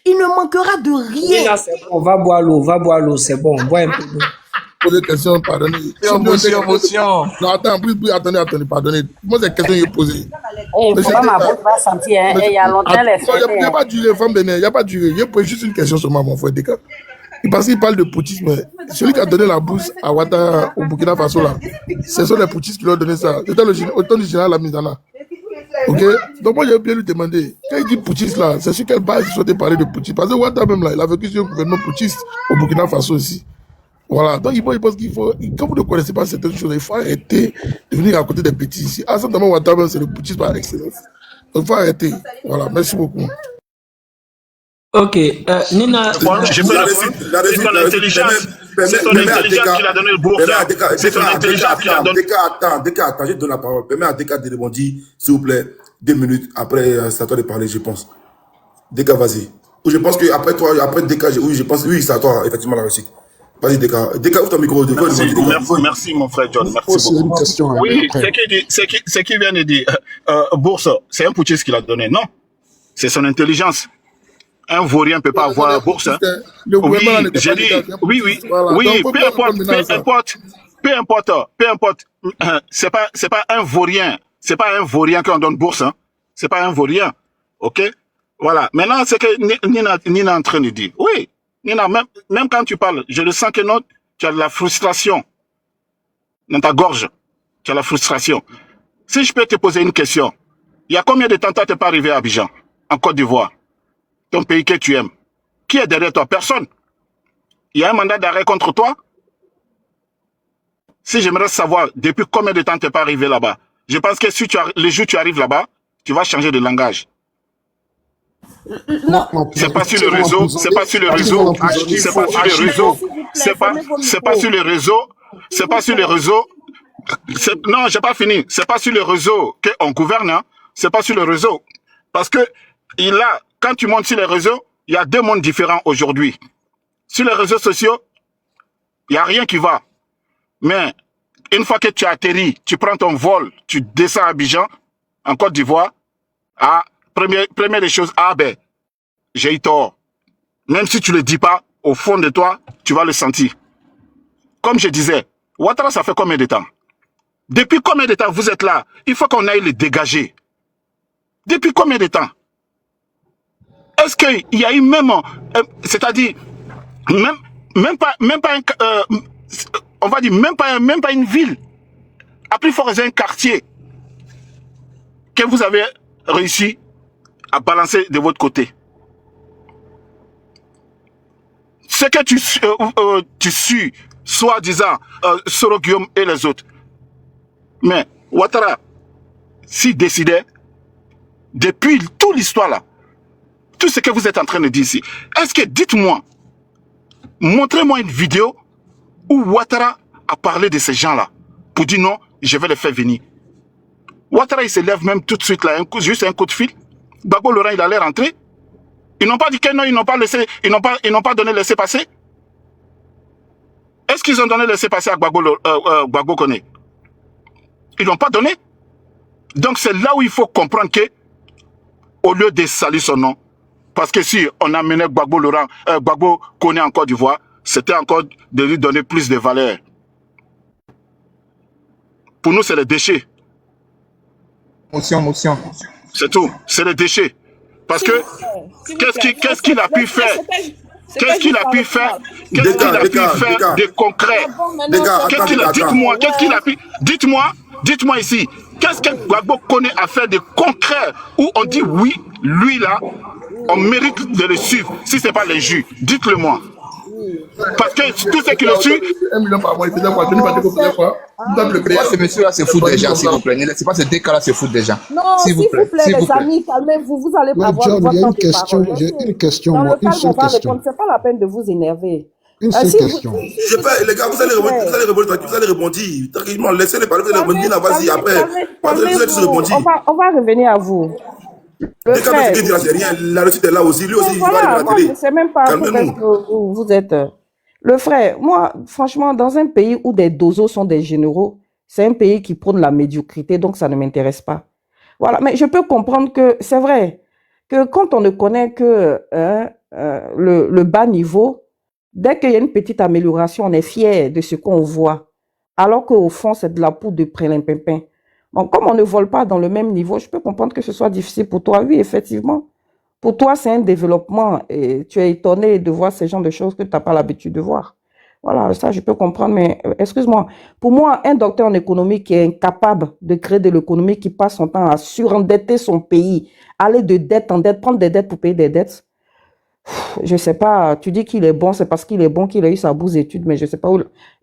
Il ne manquera de rien. Oui, là, c'est bon. Va boire l'eau, c'est bon. Bois un peu d'eau. Poser des questions, pardonnez. Émotion. Non, attends, attendez, pardonnez. Moi, c'est des questions que j'ai posées. Eh, faut pas ma voix va sentir, hein. Il y a longtemps les fêtes. Il n'y a pas de durée, femme bénin, il n'y a pas de durée. J'ai posé juste une question sur mon frère Deka. Parce qu'il parle de poutisme. Celui qui a donné la bourse à Ouattara au Burkina Faso, là, ce sont les poutistes qui lui ont donné ça. C'était au temps du général Lamizana. Ok? Donc moi, j'ai bien lui demander, quand il dit poutiste là, c'est sur quelle base il souhaitait parler de poutiste? Parce que Ouattara même là, il a vécu sur un gouvernement poutiste au Burkina Faso aussi. Voilà, donc il pense qu'il faut, comme vous ne connaissez pas certaines choses, il faut arrêter de venir à côté des petits ici. Ah, ça, notamment Ouattara, c'est le putschisme par excellence. Donc il faut arrêter. Voilà, merci beaucoup. Ok, Nina, Je peux répondre. C'est ton intelligence. C'est ton intelligence qui l'a donné le bourse. C'est ton intelligence qui l'a donné. Attends, je te donne la parole. Permets à Deka de rebondir, s'il vous plaît, 2 minutes. Après, c'est à toi de parler, je pense. Deka, vas-y. Ou je pense que après toi, après Deka, oui, je pense, oui, c'est à toi, effectivement, la réussite. Vas-y, Deka. Deka, ouvre ton micro. Merci, mon frère John. Merci beaucoup. Une question, oui, c'est qui vient de dire, bourse, c'est un putschiste qui l'a donné. Non, c'est son intelligence. Un vaurien ne peut pas avoir bourse. Hein. Oui, j'ai dit, oui, peu importe. C'est pas un vaurien. C'est pas un vaurien qu'on donne bourse. Hein. C'est pas un vaurien. OK? Voilà. Maintenant, c'est que Nina est en train de dire. Oui, Nina, même quand tu parles, je le sens que non, tu as de la frustration dans ta gorge. Tu as la frustration. Si je peux te poser une question, il y a combien de temps tu n'es pas arrivé à Abidjan, en Côte d'Ivoire? Ton pays que tu aimes. Qui est derrière toi? Personne. Il y a un mandat d'arrêt contre toi? Si j'aimerais savoir depuis combien de temps tu n'es pas arrivé là-bas, je pense que si le jour où tu arrives là-bas, tu vas changer de langage. Non. C'est pas sur le réseau, c'est pas sur le réseau, c'est pas sur le réseau, c'est pas sur le réseau, c'est pas sur le réseau. Non, j'ai pas fini. C'est pas sur le réseau qu'on gouverne, hein. C'est pas sur le réseau. Parce que quand tu montes sur les réseaux, il y a 2 mondes différents aujourd'hui. Sur les réseaux sociaux, il n'y a rien qui va. Mais une fois que tu atterris, tu prends ton vol, tu descends à Abidjan, en Côte d'Ivoire, première des choses, j'ai eu tort. Même si tu ne le dis pas, au fond de toi, tu vas le sentir. Comme je disais, Ouattara, ça fait combien de temps? Depuis combien de temps vous êtes là? Il faut qu'on aille le dégager. Depuis combien de temps? Est-ce qu'il y a eu même, c'est-à-dire, même pas on va dire, même pas une ville, à plus forte un quartier, que vous avez réussi à balancer de votre côté? Ce que tu suis, soi-disant, Soro Guillaume et les autres. Mais Ouattara, s'il décidait, depuis toute l'histoire là, tout ce que vous êtes en train de dire ici, est-ce que, dites-moi, montrez-moi une vidéo où Ouattara a parlé de ces gens-là pour dire non, je vais les faire venir. Ouattara, il se lève même tout de suite là, juste un coup de fil. Gbagbo Laurent, il allait rentrer. Ils n'ont pas dit que non, ils n'ont pas donné laisser-passer. Est-ce qu'ils ont donné laisser-passer à Gbagbo Koné? Ils n'ont pas donné. Donc c'est là où il faut comprendre que, au lieu de salir son nom, parce que si on amenait Gbagbo Koné en Côte d'Ivoire, c'était encore de lui donner plus de valeur. Pour nous, c'est les déchets. Motion. C'est tout. C'est les déchets. Parce que, qu'est-ce qu'il a pu faire? Qu'est-ce qu'il a pu faire? Qu'est-ce qu'il a pu faire de concret? Dites-moi, qu'est-ce qu'il a pu... Dites-moi ici, qu'est-ce que Gbagbo Koné a fait de concret où on dit oui, lui là, on mérite de le suivre, si ce n'est pas les jus. Dites-le moi. Parce que tout ce qui le suit... 1 million par mois, il faisait quoi? Tu n'as pas dit qu'on faisait quoi? Ce monsieur-là se fout déjà, s'il vous plaît. Ne laissez pas ce décalage se foutre déjà. Non, s'il vous plaît, les amis, calmez-vous. Vous allez pas avoir John, il y a une question. J'ai une question, moi. Une seule question. C'est pas la peine de vous énerver. Une seule question. Les gars, vous allez rebondir. Tranquillement, laissez-les parler. Vous allez rebondir. Vas-y, après. On va revenir à vous. Le frère, la réussite est là aussi. Lui aussi, il va aller à la télé. Je ne sais même pas où vous êtes. Le frère, moi, franchement, dans un pays où des dozos sont des généraux, c'est un pays qui prône la médiocrité, donc ça ne m'intéresse pas. Voilà, mais je peux comprendre que c'est vrai que quand on ne connaît que le bas niveau, dès qu'il y a une petite amélioration, on est fier de ce qu'on voit, alors qu'au fond, c'est de la poudre de prélin-pimpin. Bon, comme on ne vole pas dans le même niveau, je peux comprendre que ce soit difficile pour toi. Oui, effectivement. Pour toi, c'est un développement et tu es étonné de voir ce genre de choses que tu n'as pas l'habitude de voir. Voilà, ça, je peux comprendre, mais excuse-moi. Pour moi, un docteur en économie qui est incapable de créer de l'économie, qui passe son temps à surendetter son pays, aller de dette en dette, prendre des dettes pour payer des dettes, Je sais pas, tu dis qu'il est bon, c'est parce qu'il est bon qu'il a eu sa bourse d'études, mais je sais pas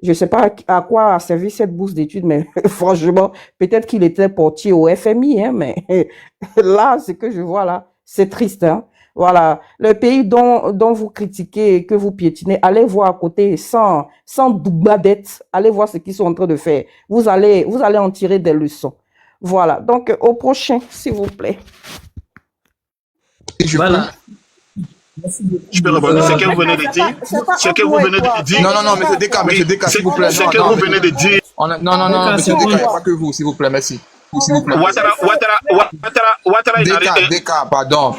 je sais pas à quoi a servi cette bourse d'études, mais franchement, peut-être qu'il était portier au FMI, hein, mais là, ce que je vois là, c'est triste, hein. Voilà, le pays dont vous critiquez et que vous piétinez, allez voir à côté, sans dougadette, allez voir ce qu'ils sont en train de faire. Vous allez en tirer des leçons. Voilà, donc au prochain, s'il vous plaît. Voilà. Je peux rebondir. Ce que vous venez de dire. Ce que vous venez de dire. Non, monsieur Deka, s'il vous plaît. Ce que vous venez de dire. Non, monsieur Deka, il n'y a pas que vous, s'il vous plaît, merci. S'il vous plaît. Ouattara, il a Deka, pardon. On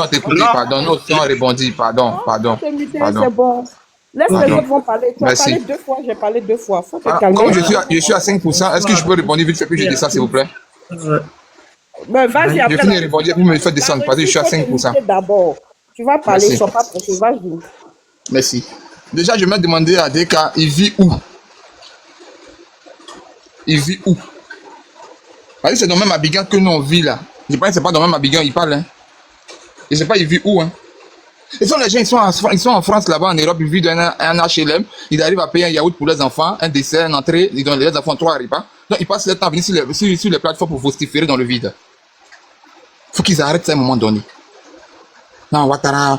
t'écoute, pardon. Non, on rebondit, pardon. C'est bon. Laisse les autres vont parler. Tu as parlé 2 fois, j'ai parlé 2 fois. Faut te calmer. Comme je suis à 5%, est-ce que je peux répondre vite fait puis je descends, s'il vous plaît? Ben, vas-y, après. Je finis de répondre, vous me faites descendre parce que je suis à 5%. D'abord, tu vas parler, sois pas pressé, vas-y. Merci. Déjà, je me demandais à Deka, il vit où? Parce que c'est dans le même Abidjan que nous on vit là. Je pense que c'est pas dans le même Abidjan, il parle. Hein. Je sais pas, il vit où? Hein. Et sont les gens, ils sont en France là-bas, en Europe, ils vivent dans un HLM, ils arrivent à payer un yaourt pour leurs enfants, un dessert, une entrée, ils donnent les enfants 3 repas. Donc ils passent leur temps à venir sur les plateformes pour vociférer dans le vide. Faut qu'ils arrêtent ça à un moment donné. Non, Ouattara.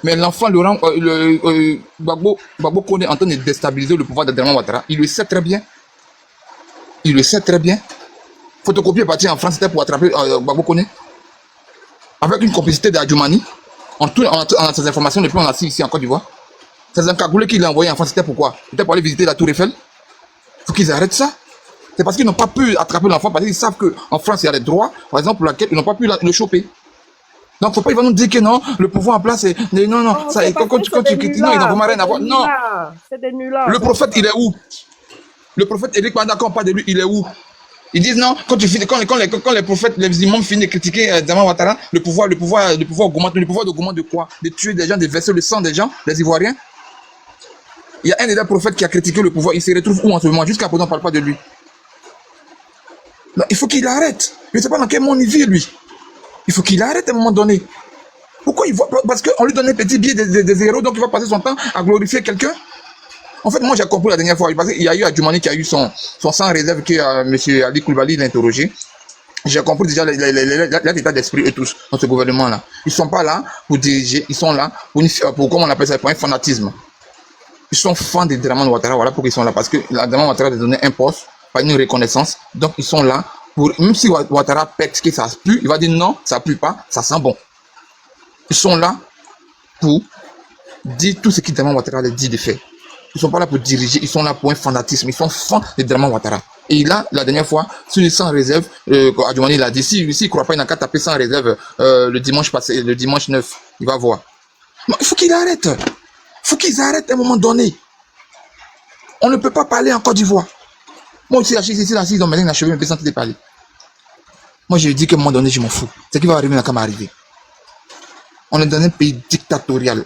Mais l'enfant Laurent, Gbagbo Kone est en train de déstabiliser le pouvoir d'Abdelrahman Ouattara. Il le sait très bien. Photocopie est parti en France, c'était pour attraper Gbagbo Kone. Avec une complicité d'Adjoumani. En ces informations, depuis on a ici en Côte d'Ivoire. C'est un cagoulé qui l'a envoyé en France, c'était pourquoi? C'était pour aller visiter la Tour Eiffel. Faut qu'ils arrêtent ça. C'est parce qu'ils n'ont pas pu attraper l'enfant, parce qu'ils savent qu'en France, il y a des droits, par exemple, pour lesquels ils n'ont pas pu le choper. Donc, faut pas, ils vont nous dire que non, le pouvoir en place est. Non, ça, quand tu critiques, non, ils n'ont vraiment rien à voir. Non. C'est des nullards. Le prophète, il est où? Le prophète Éric Manda, quand on parle de lui, il est où? Ils disent non, quand les prophètes, les imams finissent de critiquer Dama Ouattara, le pouvoir augmente. Le pouvoir augmente de quoi? De tuer des gens, de verser le sang des gens, les Ivoiriens. Il y a un des prophètes qui a critiqué le pouvoir, il se retrouve où en ce moment? Jusqu'à présent, on ne parle pas de lui. Non, il faut qu'il arrête. Je ne sais pas dans quel monde il vit, lui. Il faut qu'il arrête à un moment donné. Pourquoi il voit? Parce qu'on lui donne un petit billet des héros, donc il va passer son temps à glorifier quelqu'un. En fait, moi j'ai compris la dernière fois, parce qu'il y a eu Adjoumani qui a eu son sans réserve que M. Ali Koulibaly l'a interrogé. J'ai compris déjà l'état d'esprit eux tous dans ce gouvernement-là. Ils ne sont pas là pour diriger, ils sont là pour comment on appelle ça, pour un fanatisme. Ils sont fans des Dramane Ouattara, voilà pourquoi ils sont là. Parce que la Dramane Ouattara a donné un poste, pas une reconnaissance. Donc ils sont là pour, même si Ouattara pète que ça pue, il va dire non, ça pue pas, ça sent bon. Ils sont là pour dire tout ce que Dramane Ouattara a dit de faire. Ils ne sont pas là pour diriger, ils sont là pour un fanatisme. Ils sont fans de Dramane Ouattara. Et là, la dernière fois, sur les 100 réserves, Adjoumani l'a dit, s'il ne croit pas, il n'a qu'à taper 100 réserves le dimanche passé, le dimanche 9. Il va voir. Non, il faut qu'il arrête. Il faut qu'ils arrêtent à un moment donné. On ne peut pas parler en Côte d'Ivoire. Moi, ici, dans mes lignes, je vais me sentir de parler. Moi, je dis qu'à un moment donné, je m'en fous. Ce qui va arriver, n'a qu'à m'arriver. On est dans un pays dictatorial.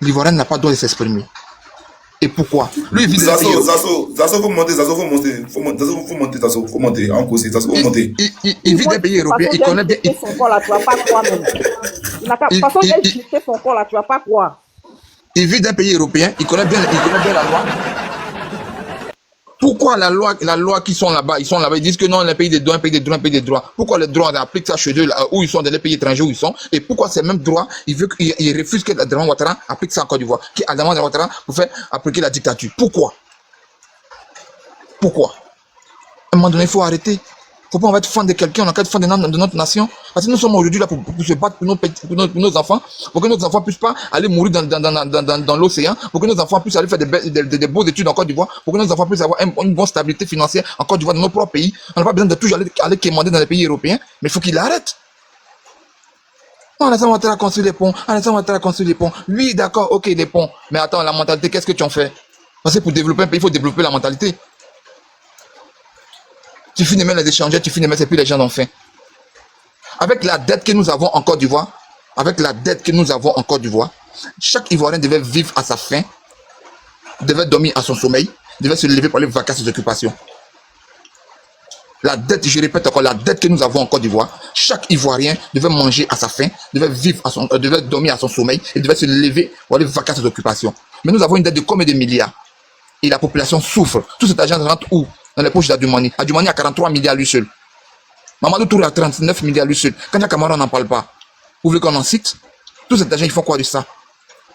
L'Ivoirien n'a pas le droit de s'exprimer. Et pourquoi? Lui, il vit Zazo, faut monter, faut monter, en cause, Zazo, faut monter. Il vit des pays européens, il connaît bien. Son corps là, tu vas pas croire même. De toute façon, il a expliqué son corps là, tu vas pas croire. Il vit d'un pays européen, il connaît bien la loi. Pourquoi la loi qui sont là-bas, ils disent que non, un pays des droits, un pays des droits. Pourquoi les droits appliquent ça chez eux, là, où ils sont, dans les pays étrangers où ils sont, et pourquoi ces mêmes droits, ils refusent que Dramane Ouattara applique ça en Côte d'Ivoire, que Dramane Ouattara pour faire appliquer la dictature. Pourquoi? À un moment donné, il faut arrêter. Faut pas en être fan de quelqu'un, on a qu'à être fan de notre nation. Parce que nous sommes aujourd'hui là pour se battre pour nos enfants, pour que nos enfants puissent pas aller mourir dans l'océan, pour que nos enfants puissent aller faire des beaux études en Côte d'Ivoire, pour que nos enfants puissent avoir une bonne stabilité financière en Côte d'Ivoire, dans nos propres pays. On n'a pas besoin de toujours aller quémander dans les pays européens, mais il faut qu'il arrête. On a construit les ponts, Oui, d'accord, ok, les ponts. Mais attends, la mentalité, qu'est-ce que tu en fais? Parce que pour développer un pays, il faut développer la mentalité. Tu finis de mettre les échangeurs, tu finis de mettre et puis les gens ont faim. Avec la dette que nous avons en Côte d'Ivoire, chaque Ivoirien devait vivre à sa faim, devait dormir à son sommeil, devait se lever pour aller vaquer à ses occupations. La dette, je répète encore, la dette que nous avons en Côte d'Ivoire, chaque Ivoirien devait manger à sa faim, devait vivre à devait dormir à son sommeil et devait se lever pour aller vaquer à ses occupations. Mais nous avons une dette de combien de milliards? Et la population souffre. Tout cet argent rentre où? Dans les poches d'Adjoumani. Adjoumani a 43 milliards lui seul. Mamadou Touré a 39 milliards lui seul. Kanya Kamara, on n'en parle pas. Vous voulez qu'on en cite? Tout cet argent, ils font quoi de ça?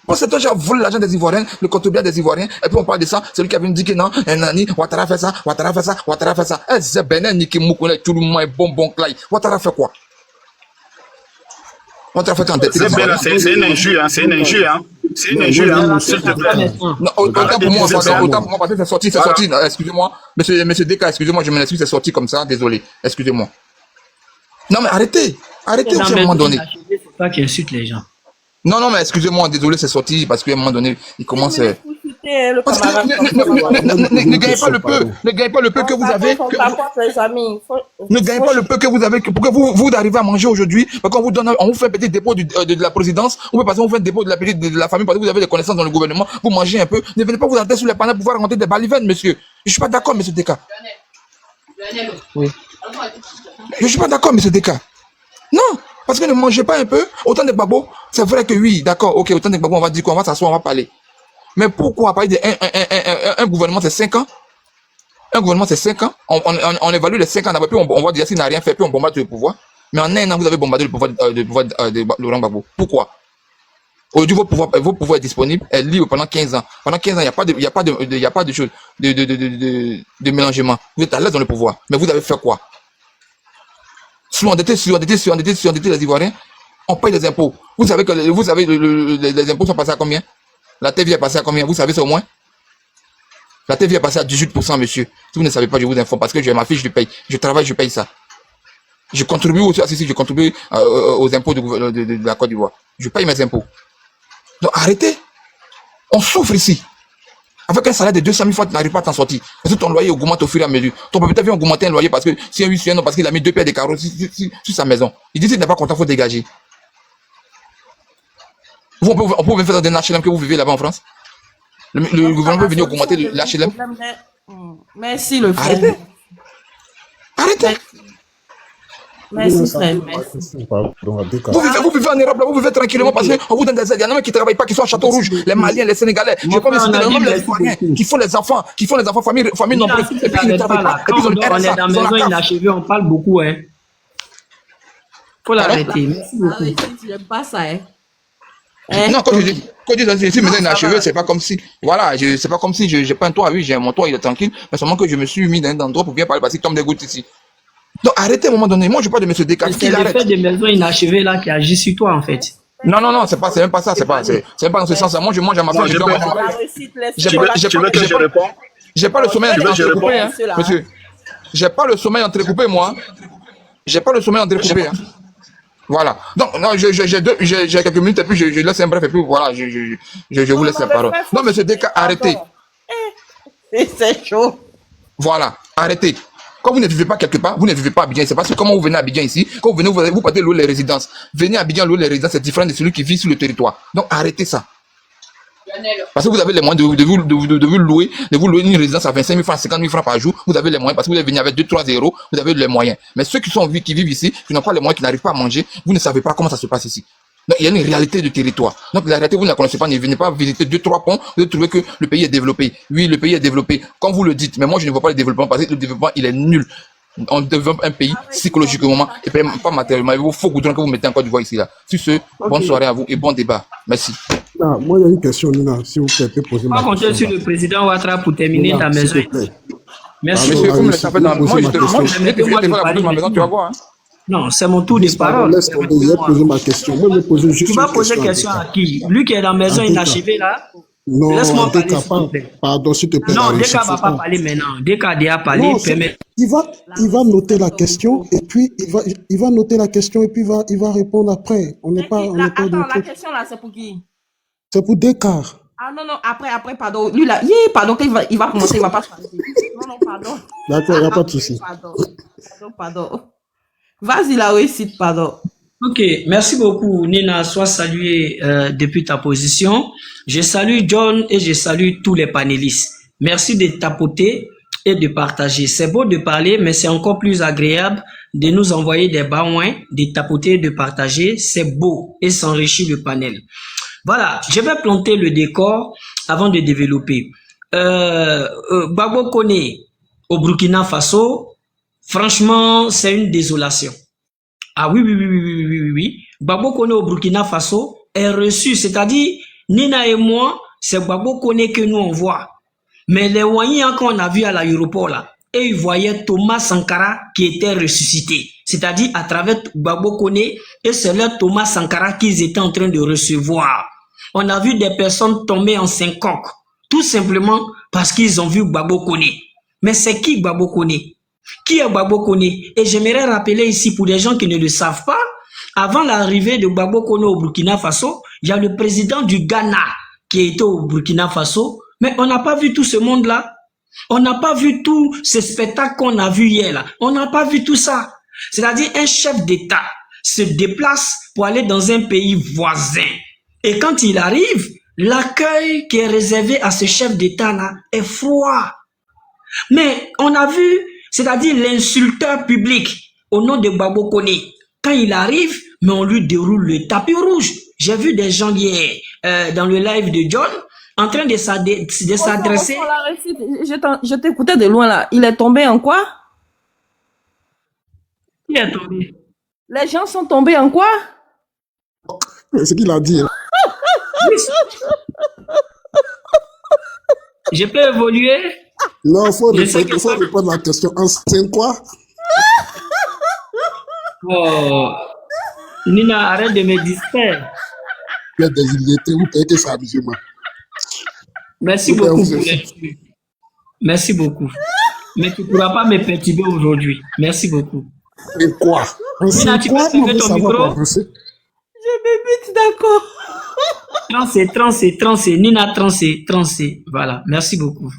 Bon, cet argent vole l'argent des Ivoiriens, le contribuable des Ivoiriens, et puis on parle de ça, c'est lui qui avait dit que non, Nani, Ouattara fait ça, Ouattara fait ça, Ouattara fait ça. Eh, c'est Benin, Niki Moukoune, tout le monde est bon, clay. Ouattara fait quoi? Ouattara fait en tête. C'est une injure, hein, c'est une injure, hein. C'est une injure, hein, s'il te plaît. Non, autant pour moi, parce que c'est sorti, excusez-moi. Monsieur Deka, excusez-moi, je me l'excuse, c'est sorti comme ça, désolé, excusez-moi. Non, mais arrêtez aussi à un moment donné. C'est pas qui insulte les gens. Non, mais excusez-moi, désolé, c'est sorti parce qu'à un moment donné, il commence. Parce que ne gagnez pas le peu, ne gagnez pas le peu que vous avez. Ne gagnez pas le peu que vous avez, pour que vous arrivez à manger aujourd'hui. Parce qu'on vous donne, on vous fait un petit dépôt de la présidence, on peut passer, on vous fait un dépôt de la famille parce que vous avez des connaissances dans le gouvernement, vous mangez un peu. Ne venez pas vous arrêter sur les panneaux pour pouvoir raconter des balivernes, monsieur. Je suis pas d'accord, monsieur Deka. Oui. Je suis pas d'accord, monsieur Deka. Non. Parce que ne mangez pas un peu, autant de babos, c'est vrai que oui, d'accord, ok, autant de babos, on va dire quoi, on va s'asseoir, on va parler. Mais pourquoi parler d'un gouvernement, c'est 5 ans? Un gouvernement, c'est 5 ans. On évalue les 5 ans d'abord, puis on va dire s'il n'a rien fait, puis on bombarde le pouvoir. Mais en un an, vous avez bombardé le pouvoir de Laurent Gbagbo. Pourquoi? Aujourd'hui, vos pouvoirs est disponible, est libre pendant 15 ans. Pendant 15 ans, il n'y a pas de chose, de mélangement. Vous êtes à l'aise dans le pouvoir. Mais vous avez fait quoi? Surendetté les Ivoiriens, on paye des impôts. Vous savez que les impôts sont passés à combien? La TVA est passée à combien? Vous savez ça au moins? La TVA est passée à 18%, monsieur. Si vous ne savez pas, je vous informe parce que j'ai ma fiche, je paye. Je travaille, je paye ça. Je contribue aussi à ceci, je contribue aux impôts de la Côte d'Ivoire. Je paye mes impôts. Donc arrêtez. On souffre ici. Avec un salaire de 200 000 francs, tu n'arrives pas à t'en sortir. Parce que ton loyer augmente au fur et à mesure. Ton propriétaire vient augmenter un loyer parce que si un oui, si un non, parce qu'il a mis 2 paires de carreaux sur sa maison. Il dit qu'il n'est pas content, il faut dégager. On peut même faire des HLM que vous vivez là-bas en France. Le gouvernement peut venir augmenter l'HLM. Merci le frère. Arrêtez. Arrêtez. Merci frère. Vous vivez en Europe, là, vous vivez tranquillement parce qu'on vous donne des aides. Il y en a qui ne travaillent pas, qui sont à Château Rouge, les Maliens, les Sénégalais. Je peux même les Ivoiriens qui font les enfants, famille nombreuses. Et puis ils ne travaillent pas. Et puis ils ont le on est dans la maison inachevée, on parle beaucoup, hein. Faut l'arrêter. Merci beaucoup. J'aime pas ça, hein. Non, quand je dis si maison inachevée, c'est pas comme si, voilà, c'est pas comme si j'ai pas un toit, oui, j'ai mon toit, il est tranquille, mais seulement que je me suis mis dans un endroit pour bien parler parce qu'il tombe des gouttes ici. Donc arrêtez à un moment donné. Moi je parle de M. Deka. C'est le fait des maisons inachevées là qui agit sur toi en fait. Non, c'est même pas ça, c'est même pas dans ce sens. Moi je mange à ma femme, je dois j'ai pas le sommeil entrecoupé, hein, monsieur. J'ai pas le sommeil entrecoupé, moi. J'ai pas le sommeil entrecoupé, hein. Voilà. Donc, non, j'ai quelques minutes et puis je laisse un bref et puis voilà, je vous laisse la parole. Non, M. Deka, arrêtez. C'est chaud. Voilà, arrêtez. Quand vous ne vivez pas quelque part, vous ne vivez pas à Abidjan. C'est parce que comment vous venez à Abidjan ici, quand vous venez, vous partez louer les résidences. Venez à Abidjan louer les résidences, c'est différent de celui qui vit sur le territoire. Donc arrêtez ça. Parce que vous avez les moyens de vous louer une résidence à 25 000 francs, 50 000 francs par jour. Vous avez les moyens parce que vous allez venir avec 2-3 euros, vous avez les moyens. Mais ceux qui vivent ici, qui n'ont pas les moyens, qui n'arrivent pas à manger, vous ne savez pas comment ça se passe ici. Donc, il y a une réalité de territoire. Donc, la réalité, vous ne la connaissez pas, ne venez pas visiter 2-3 ponts, vous allez trouver que le pays est développé. Oui, le pays est développé, comme vous le dites, mais moi, je ne vois pas le développement parce que le développement, il est nul. On développe un pays psychologiquement et pas matériellement. Il vous faut que vous mettez en Côte d'Ivoire ici, là. Sur ce, bonne soirée à vous et bon débat. Merci. Ah, moi, il y a une question, Nina, si vous pouvez poser ma question. On va compter sur le président Ouattara pour terminer ta maison. Merci. Monsieur, vous me laissez faire dans moi, je te fais la photo de ma maison, tu vas voir. Non, c'est mon tour de parole. Je vais poser ma question. Moi, je vais poser juste tu vas poser question à qui? Lui qui est dans la maison inachevée là? Non, laisse-moi parler. Pardon, s'il te plaît. Non, Deka ne va pas parler maintenant. Deka a déjà parlé. Il va noter la question et puis il va noter la question et puis il va répondre après. On n'est pas. Attends, la question là, c'est pour qui? C'est pour Descartes. Ah non, après, pardon. Lui là, pardon, il va commencer, il va pas choisir. Non, pardon. D'accord, il n'y a pas de souci. Pardon. Vas-y, la réussite, pardon. Ok, merci beaucoup, Nina. Sois saluée depuis ta position. Je salue John et je salue tous les panélistes. Merci de tapoter et de partager. C'est beau de parler, mais c'est encore plus agréable de nous envoyer des baouins, de tapoter, de partager. C'est beau et s'enrichit le panel. Voilà, je vais planter le décor avant de développer. Gbagbo Koné au Burkina Faso, franchement, c'est une désolation. Ah oui, oui, oui, oui, oui, oui, oui, oui. Gbagbo Koné au Burkina Faso est reçu, c'est-à-dire, Nina et moi, c'est Gbagbo Koné que nous on voit. Mais les Wanyans qu'on a vus à l'aéroport là, et ils voyaient Thomas Sankara qui était ressuscité. C'est-à-dire à travers Gbagbo Koné, et c'est leur Thomas Sankara qu'ils étaient en train de recevoir. On a vu des personnes tomber en syncope, tout simplement parce qu'ils ont vu Gbagbo Koné. Mais c'est qui Gbagbo Koné? Qui est Gbagbo Koné? Et j'aimerais rappeler ici pour les gens qui ne le savent pas, avant l'arrivée de Gbagbo Koné au Burkina Faso, il y a le président du Ghana qui était au Burkina Faso, mais on n'a pas vu tout ce monde-là. On n'a pas vu tout ce spectacle qu'on a vu hier là. On n'a pas vu tout ça. C'est-à-dire un chef d'État se déplace pour aller dans un pays voisin. Et quand il arrive, l'accueil qui est réservé à ce chef d'État-là est froid. Mais on a vu, c'est-à-dire l'insulteur public au nom de Gbagbo Koné. Quand il arrive, mais on lui déroule le tapis rouge. J'ai vu des gens hier dans le live de John en train de s'adresser. Je t'écoutais de loin là. Il est tombé en quoi? Qui est tombé? Les gens sont tombés en quoi? C'est ce qu'il a dit. Je peux évoluer? Non, il faut répondre à la question. C'est quoi? Oh, Nina, arrête de me distraire. Il y a des illettrés, vous payez que ça musulman. Merci beaucoup pour l'insu. Merci beaucoup. Mais tu ne pourras pas me perturber aujourd'hui. Merci beaucoup. Et quoi? Nina, tu peux fermer ton micro? Je me bute, d'accord. Trancé. Nina, trancé. Voilà, merci beaucoup.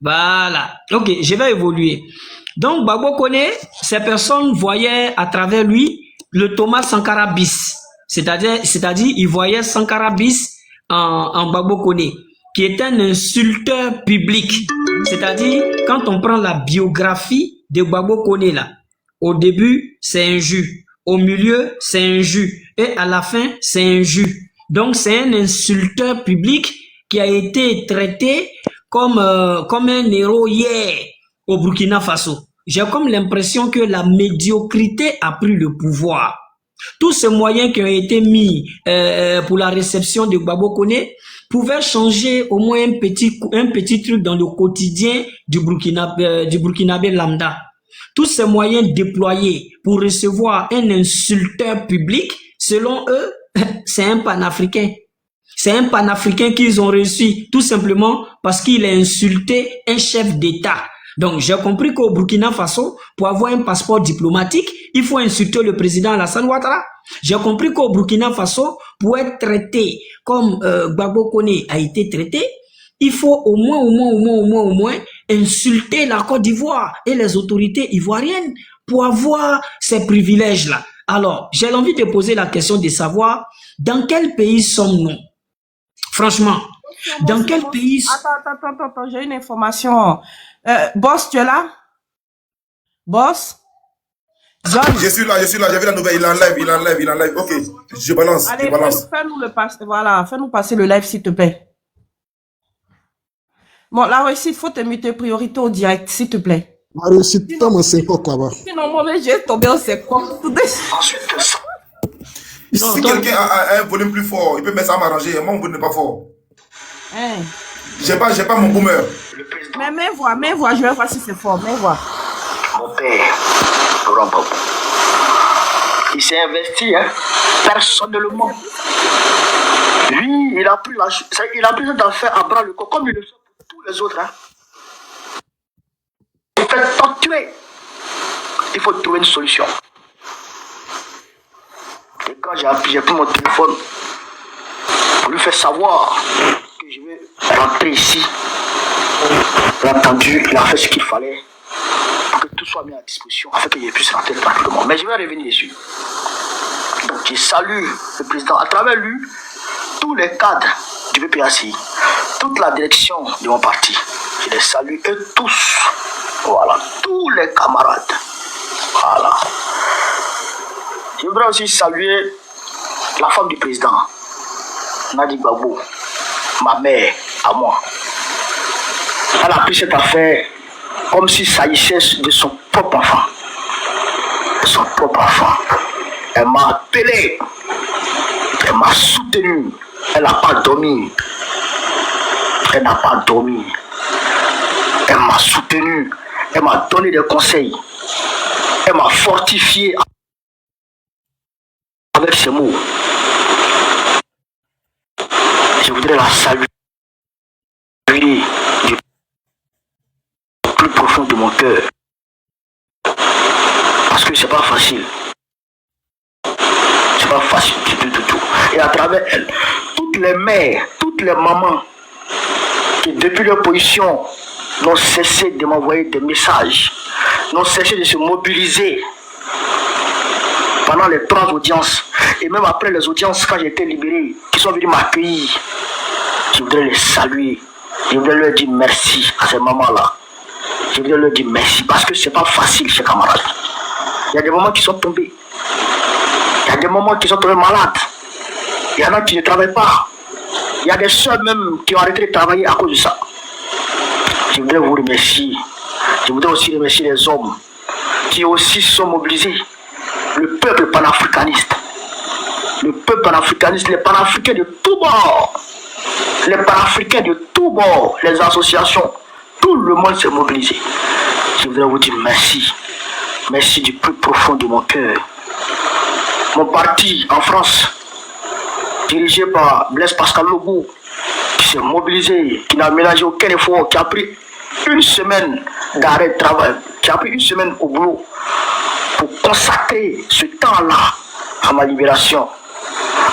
Voilà. Ok, je vais évoluer. Donc, Gbagbo Koné, ces personnes voyaient à travers lui le Thomas Sankara bis. C'est-à-dire, ils voyaient Sankara bis en Gbagbo Koné, qui est un insulteur public. C'est-à-dire, quand on prend la biographie de Gbagbo Koné là, au début, c'est un jus. Au milieu, c'est un jus. Et à la fin, c'est un jus. Donc, c'est un insulteur public qui a été traité comme un héros hier au Burkina Faso. J'ai comme l'impression que la médiocrité a pris le pouvoir. Tous ces moyens qui ont été mis pour la réception de Gbagbo Koné pouvaient changer au moins un petit truc dans le quotidien du Burkinabé lambda. Tous ces moyens déployés pour recevoir un insulteur public, selon eux, c'est un panafricain. C'est un panafricain qu'ils ont reçu tout simplement parce qu'il a insulté un chef d'État. Donc, j'ai compris qu'au Burkina Faso, pour avoir un passeport diplomatique, il faut insulter le président Alassane Ouattara. J'ai compris qu'au Burkina Faso, pour être traité comme Gbagbo Koné a été traité, il faut au moins insulter la Côte d'Ivoire et les autorités ivoiriennes pour avoir ces privilèges-là. Alors, j'ai envie de poser la question de savoir dans quel pays sommes-nous? Franchement, dans quel pays... Attends, j'ai une information. Boss, tu es là? Boss? John? Je suis là, j'ai vu la nouvelle, il enlève. Ok, je balance. Allez, fais-nous le passer, voilà, fais-nous passer le live s'il te plaît. Bon, la réussite, faut te mettre priorité au direct, s'il te plaît. La réussite, c'est quoi là-bas? Sinon, moi, j'ai tombé en séquence. Si quelqu'un a un volume plus fort, il peut mettre ça à m'arranger. Moi, mon volume n'est pas fort. Hein? J'ai pas mon boomer. Mais mes voix, je vais voir si c'est fort, mes voix. Mon père, Laurent Gbagbo, il s'est investi, hein, personnellement. Lui, il a pris cette affaire à bras le corps, comme il le fait pour tous les autres. Hein. Il fait torturer. Il faut trouver une solution. Et quand j'ai pris mon téléphone pour lui faire savoir que je vais rentrer ici, bien entendu, il a fait ce qu'il fallait pour que tout soit mis à disposition afin qu'il puisse rentrer rapidement. Mais je vais revenir dessus. Donc je salue le président, à travers lui, tous les cadres du PPACI, toute la direction de mon parti. Je les salue eux tous. Voilà, tous les camarades. Voilà. Je voudrais aussi saluer la femme du président, Nadi Gbagbo, ma mère, à moi. Elle a pris cette affaire comme s'il s'agissait de son propre enfant. De son propre enfant. Elle m'a appelé. Elle m'a soutenu. Elle n'a pas dormi. Elle n'a pas dormi. Elle m'a soutenu. Elle m'a donné des conseils. Elle m'a fortifié avec ses mots. Je voudrais la saluer du plus profond de mon cœur. Parce que c'est pas facile. C'est pas facile du tout. Et à travers elle, toutes les mères, toutes les mamans qui depuis leur position n'ont cessé de m'envoyer des messages, n'ont cessé de se mobiliser pendant les 3 audiences et même après les audiences quand j'ai été libéré, qui sont venus m'accueillir. Je voudrais les saluer. Je voudrais leur dire merci à ces mamans-là. Je voudrais leur dire merci parce que c'est pas facile, chers camarades. Il y a des moments qui sont tombés. Il y a des moments qui sont tombés malades. Il y en a qui ne travaillent pas. Il y a des soeurs même qui ont arrêté de travailler à cause de ça. Je voudrais vous remercier. Je voudrais aussi remercier les hommes qui aussi se sont mobilisés. Le peuple panafricaniste. Le peuple panafricaniste, les panafricains de tous bords. Les panafricains de tous bords, les associations, tout le monde s'est mobilisé. Je voudrais vous dire merci. Merci du plus profond de mon cœur. Mon parti en France, dirigé par Blaise Pascal Lobou, qui s'est mobilisé, qui n'a ménagé aucun effort, qui a pris une semaine d'arrêt de travail, qui a pris une semaine au boulot pour consacrer ce temps-là à ma libération.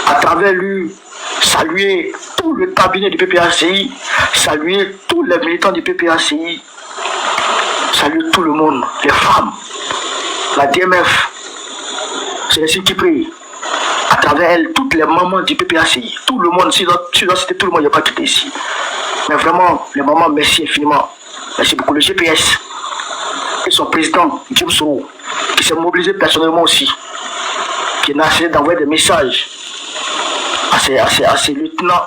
À travers lui, saluer tout le cabinet du PPACI, saluer tous les militants du PPACI, saluer tout le monde, les femmes, la DMF, c'est les qui prient. À travers elle, toutes les mamans du PPACI, tout le monde, si je dois citer tout le monde, il n'y a pas quitté ici. Mais vraiment, les mamans, merci infiniment. Merci beaucoup. Le GPS et son président, Jim Soro, qui s'est mobilisé personnellement aussi, qui n'a essayé d'envoyer des messages à ces lieutenants,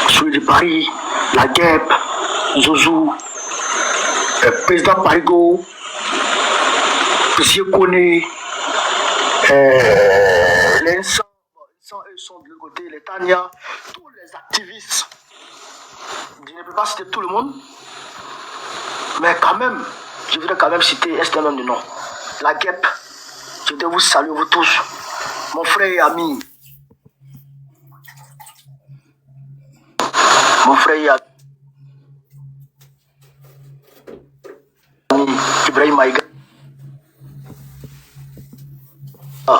celui de Paris, la Guêpe, Zouzou, le président Parigo, M. Koné, les Insans, ils sont de l'autre côté, les Tania, tous les activistes. Je ne peux pas citer tout le monde, mais quand même, je voudrais quand même citer un certain nombre de noms. La Guêpe, je voudrais vous saluer vous tous, mon frère et ami. Mon frère et ami, Ibrahim Maïga. Je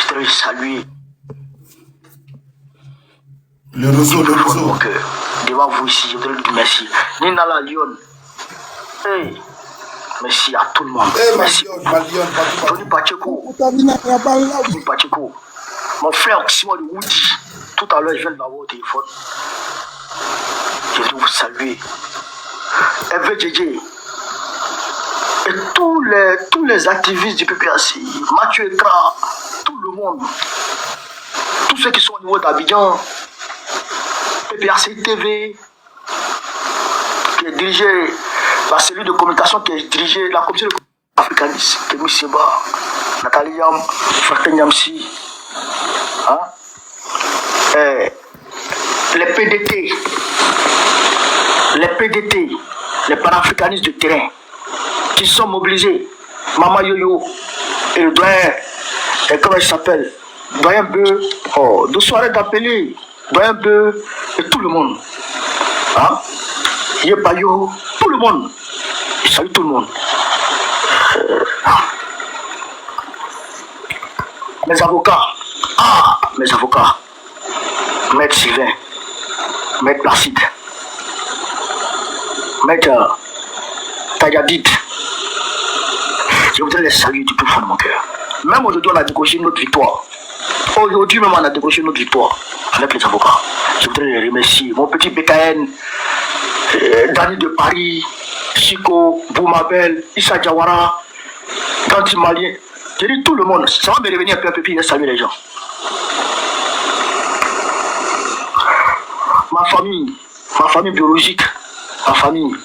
voudrais saluer le réseau. Devant vous ici, je voudrais dire merci. Nina la Lyon. Hey, merci à tout le monde. Hey, merci. Tony Pacheco. Tony Pacheco. Mon frère Simon de Woody. Tout à l'heure, je viens de l'avoir au téléphone. Je voudrais vous saluer. FVJJ. Et tous les activistes du PPACI, Mathieu Ekra, tout le monde, tous ceux qui sont au niveau d'Abidjan, PPACI TV, qui est dirigé, la cellule de communication qui est dirigée, la commission de communication africaniste, Kémy Seba, Nathalie Yam, Fraté Nyamsi, hein? Les PDT, les panafricanistes de terrain, qui sont mobilisés, Mama Yoyo et le doyen, comment il s'appelle, doyen Beu, deux soirées d'appeler, doyen Beu et tout le monde. Hein? Yebayo, tout le monde. Je salue tout le monde. Mes avocats, mes avocats, Maître Sylvain, Maître Placide, Maître Tagadit. Je voudrais les saluer du plus fond de mon cœur. Même aujourd'hui, on a décroché notre victoire. Aujourd'hui, même, on a décroché notre victoire avec les avocats. Je voudrais les remercier. Mon petit BKN, Dani de Paris, Chico, Boumabel, Issa Diawara, Tanti Malien. Je dis tout le monde. Ça va me revenir un peu, puis saluer les gens. Ma famille biologique, ma famille.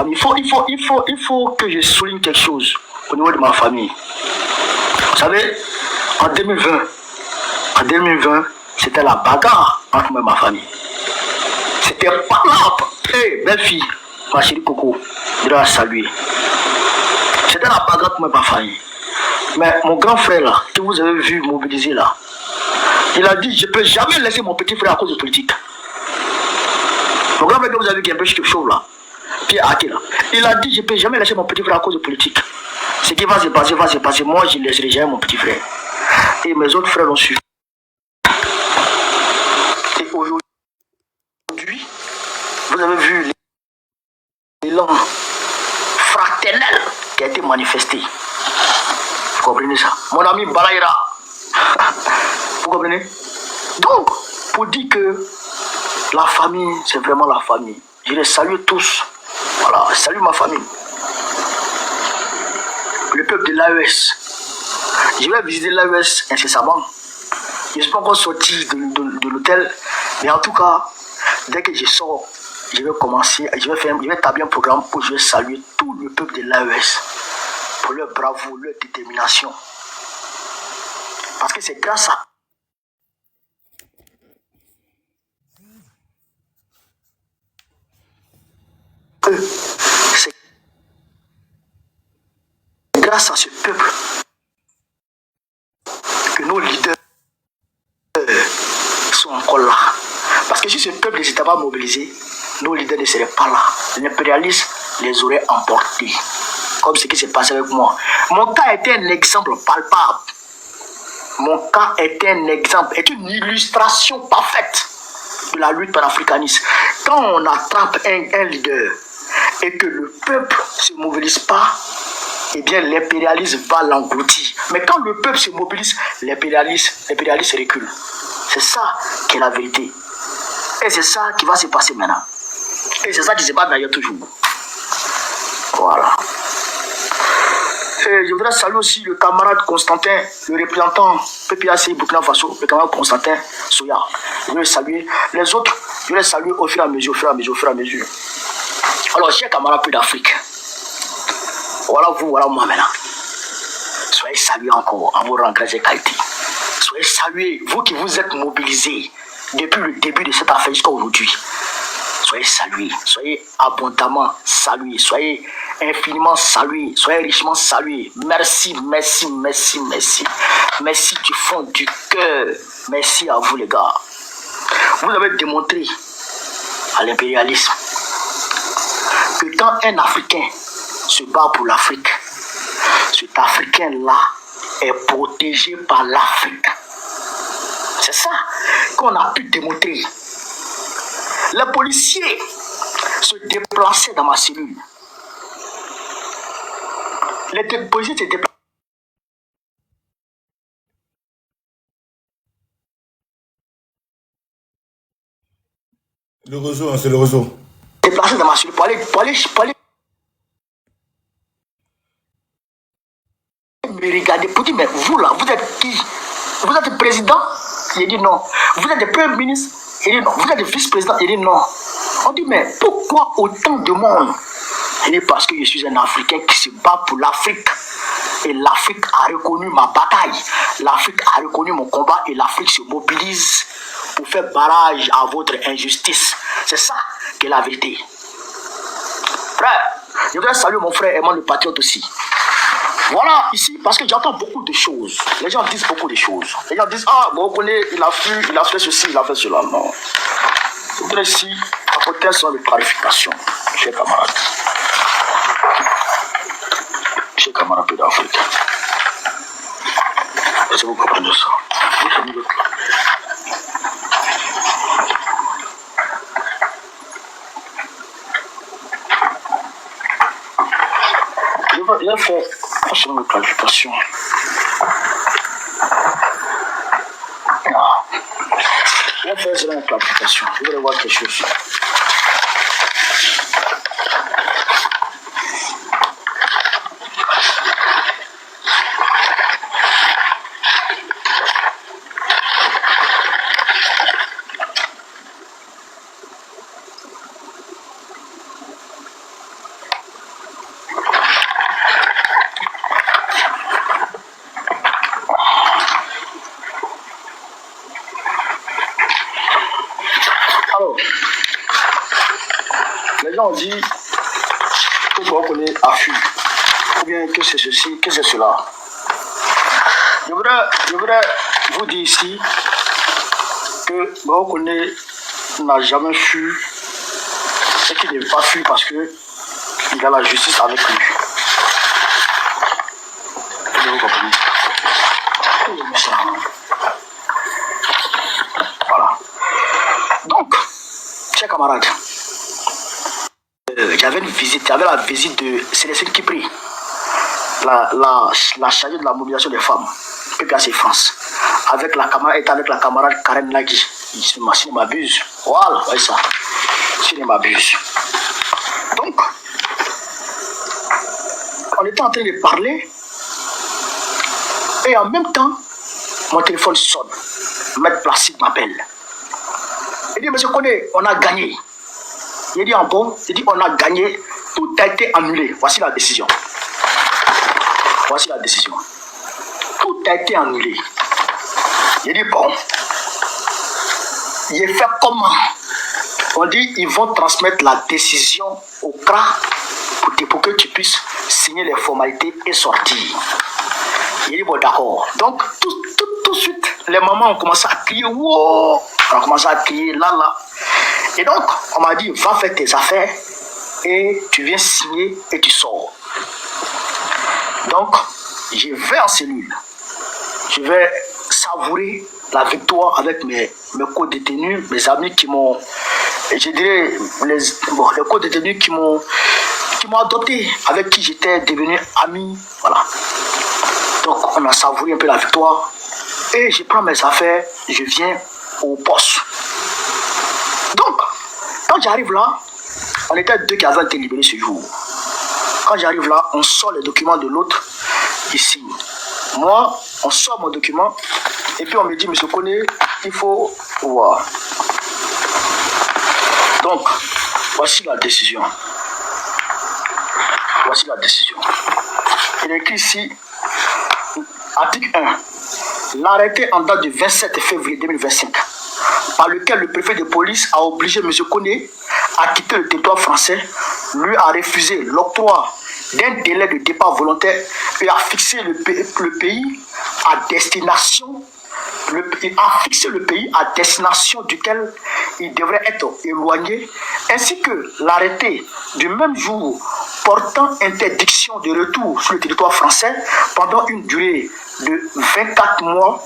Il faut que je souligne quelque chose au niveau de ma famille. Vous savez, en 2020, c'était la bagarre entre moi et ma famille. C'était pas là. Hey, belle fille, ma chérie Coco, je dois la saluer. C'était la bagarre entre moi et ma famille. Mais mon grand frère là, que vous avez vu mobiliser là, il a dit, je ne peux jamais laisser mon petit frère à cause de politique. Mon grand frère que vous avez vu qui est un peu chaud là, Pierre Ake là, il a dit, je ne peux jamais laisser mon petit frère à cause de politique. Ce qui va se passer, va se passer. Moi, je ne laisserai jamais mon petit frère. Et mes autres frères l'ont suivi. Et aujourd'hui, vous avez vu l'élan fraternel qui a été manifesté. Vous comprenez ça? Mon ami Balaïra. Vous comprenez? Donc, pour dire que la famille, c'est vraiment la famille. Je les salue tous. Voilà, salut ma famille. Le peuple de l'AES. Je vais visiter l'AES incessamment. Je ne suis pas encore sorti de l'hôtel. Mais en tout cas, dès que je sors, je vais commencer, je vais établir un programme où je vais saluer tout le peuple de l'AES pour leur bravoure, leur détermination. Parce que c'est grâce à eux, c'est grâce à ce peuple que nos leaders sont encore là. Parce que si ce peuple n'était pas mobilisé, nos leaders ne seraient pas là. L'impérialisme les aurait emportés. Comme ce qui s'est passé avec moi. Mon cas était un exemple palpable. Mon cas est un exemple, est une illustration parfaite de la lutte panafricaniste. Quand on attrape un leader et que le peuple ne se mobilise pas, eh bien l'impérialisme va l'engloutir. Mais quand le peuple se mobilise, l'impérialisme recule. C'est ça qui est la vérité. Et c'est ça qui va se passer maintenant. Et c'est ça qui se passe d'ailleurs toujours. Voilà. Et je voudrais saluer aussi le camarade Constantin, le représentant PPAC Burkina Faso, le camarade Constantin Soya. Je veux le saluer. Les autres, je vais les saluer au fur et à mesure, Alors, chers camarades peu d'Afrique, voilà vous, voilà moi maintenant. Soyez salués encore en vos rangs, grâce et qualité. Soyez salués, vous qui vous êtes mobilisés depuis le début de cette affaire jusqu'à aujourd'hui. Soyez salués, soyez abondamment salués, soyez infiniment salués, soyez richement salués. Merci, merci, merci, merci. Merci du fond du cœur. Merci à vous les gars. Vous avez démontré à l'impérialisme que quand un Africain se bat pour l'Afrique, cet Africain-là est protégé par l'Afrique. C'est ça qu'on a pu démontrer. Les policiers se déplaçaient dans ma cellule. Les policiers se déplaçaient. Le réseau, hein, c'est le réseau. Déplaçaient dans ma cellule pour aller me regarder pour dire, mais vous là, vous êtes qui? Vous êtes le président? Il dit non. Vous êtes le premier ministre? Il dit non. Vous êtes le vice-président? Il dit non. On dit, mais pourquoi autant de monde? Il dit, parce que je suis un Africain qui se bat pour l'Afrique. Et l'Afrique a reconnu ma bataille. L'Afrique a reconnu mon combat et l'Afrique se mobilise pour faire barrage à votre injustice. C'est ça qui est la vérité. Frère, je voudrais saluer mon frère Emmanuel le patriote aussi. Voilà, ici, parce que j'entends beaucoup de choses. Les gens disent beaucoup de choses. Les gens disent, ah, bon, on connaît, il a fait ceci, il a fait cela. Non. Je voudrais ici apporter un son de clarification, chers camarades. Chers camarades d'Afrique. Est-ce que vous comprenez ça? Je vais faire un son de clarification. Je vais faire une clarification. Je vais voir quelque chose. gens ont dit que Boko Koné a fui, ou bien que c'est ceci, que c'est cela. Je voudrais vous dire ici que Boko Koné n'a jamais fui et qu'il n'est pas fui parce que il a la justice avec lui. Vous comprenez? Voilà. Donc, chers camarades, il y avait une visite, il y avait la visite de Célestine Kipri, la chargée de la mobilisation des femmes, PPAC France, avec la camarade Karen Lagui. Si je m'abuse, voilà, voyez ça, si je m'abuse. Donc, on était en train de parler, et en même temps, mon téléphone sonne. Maître Placide m'appelle. Il dit, monsieur Koné, on a gagné. Il dit, en bon, il dit, on a gagné. Tout a été annulé. Voici la décision. Voici la décision. Tout a été annulé. Il dit, bon, il fait comment? On dit, ils vont transmettre la décision au CRA pour que tu puisses signer les formalités et sortir. Il dit, bon, d'accord. Donc, tout de suite, les mamans ont commencé à crier, wow! On a commencé à crier, là. Et donc, on m'a dit, va faire tes affaires et tu viens signer et tu sors. Donc, je vais en cellule. Je vais savourer la victoire avec mes co-détenus, mes amis qui m'ont, je dirais, les co-détenus qui m'ont adopté, avec qui j'étais devenu ami. Voilà. Donc, on a savouré un peu la victoire. Et je prends mes affaires, je viens au poste. Donc, quand j'arrive là, on était deux qui avaient été libérés ce jour. Quand j'arrive là, on sort les documents de l'autre, il signe. Moi, on sort mon document, et puis on me dit, monsieur Koné, il faut voir. Donc, voici la décision. Voici la décision. Il est écrit ici, article 1. L'arrêté en date du 27 février 2025, par lequel le préfet de police a obligé M. Koné à quitter le territoire français, lui a refusé l'octroi d'un délai de départ volontaire et a fixé le pays à destination, duquel il devrait être éloigné, ainsi que l'arrêté du même jour portant interdiction de retour sur le territoire français pendant une durée de 24 mois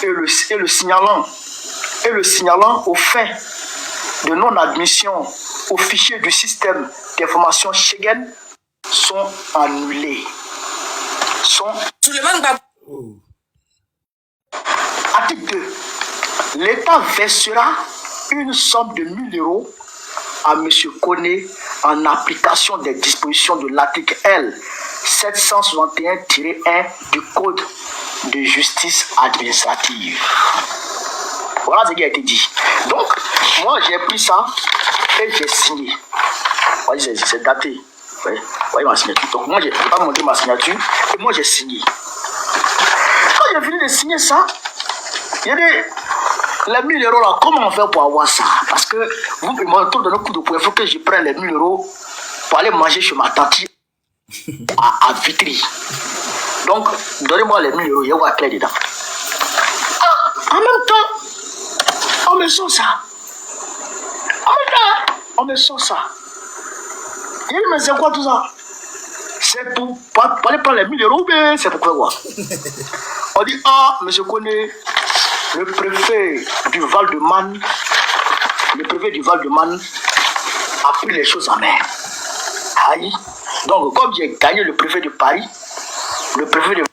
et le signalant aux fins de non-admission au fichier du système d'information Schengen sont annulés. Article 2. L'État versera une somme de 1 000 € à M. Koné en application des dispositions de l'article L 761-1 du Code de justice administrative. Voilà ce qui a été dit. Donc, moi j'ai pris ça et j'ai signé. Vous voyez, c'est daté. Vous voyez ma signature. Donc, moi j'ai pas montré ma signature et moi j'ai signé. Quand j'ai fini de signer ça, il y a des. Les 1 000 € là, comment on fait pour avoir ça? Parce que vous me demandez de coup de poing, il faut que je prenne les 1 000 € pour aller manger chez ma tante à Vitry. Donc, donnez-moi les 1 000 €, il y a une clé dedans. En même temps, on me sort ça. Il dit, mais c'est quoi tout ça? C'est pour aller prendre les 1 000 €, mais c'est pour quoi? On dit, monsieur Koné, le préfet du Val-de-Marne a pris les choses en main. Aïe. Donc, comme j'ai gagné le préfet de Paris, le préfet de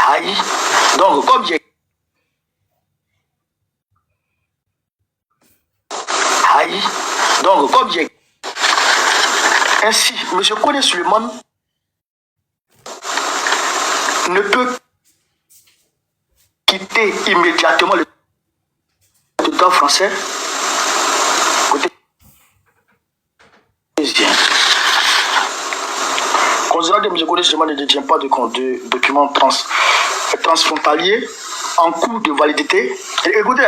Aïe. Donc, comme j'ai ainsi, M. Koné Suleiman ne peut quitter immédiatement le territoire français. Considérant que M. Koné Suleiman ne détient pas de documents transfrontalier en cours de validité. Et écoutez,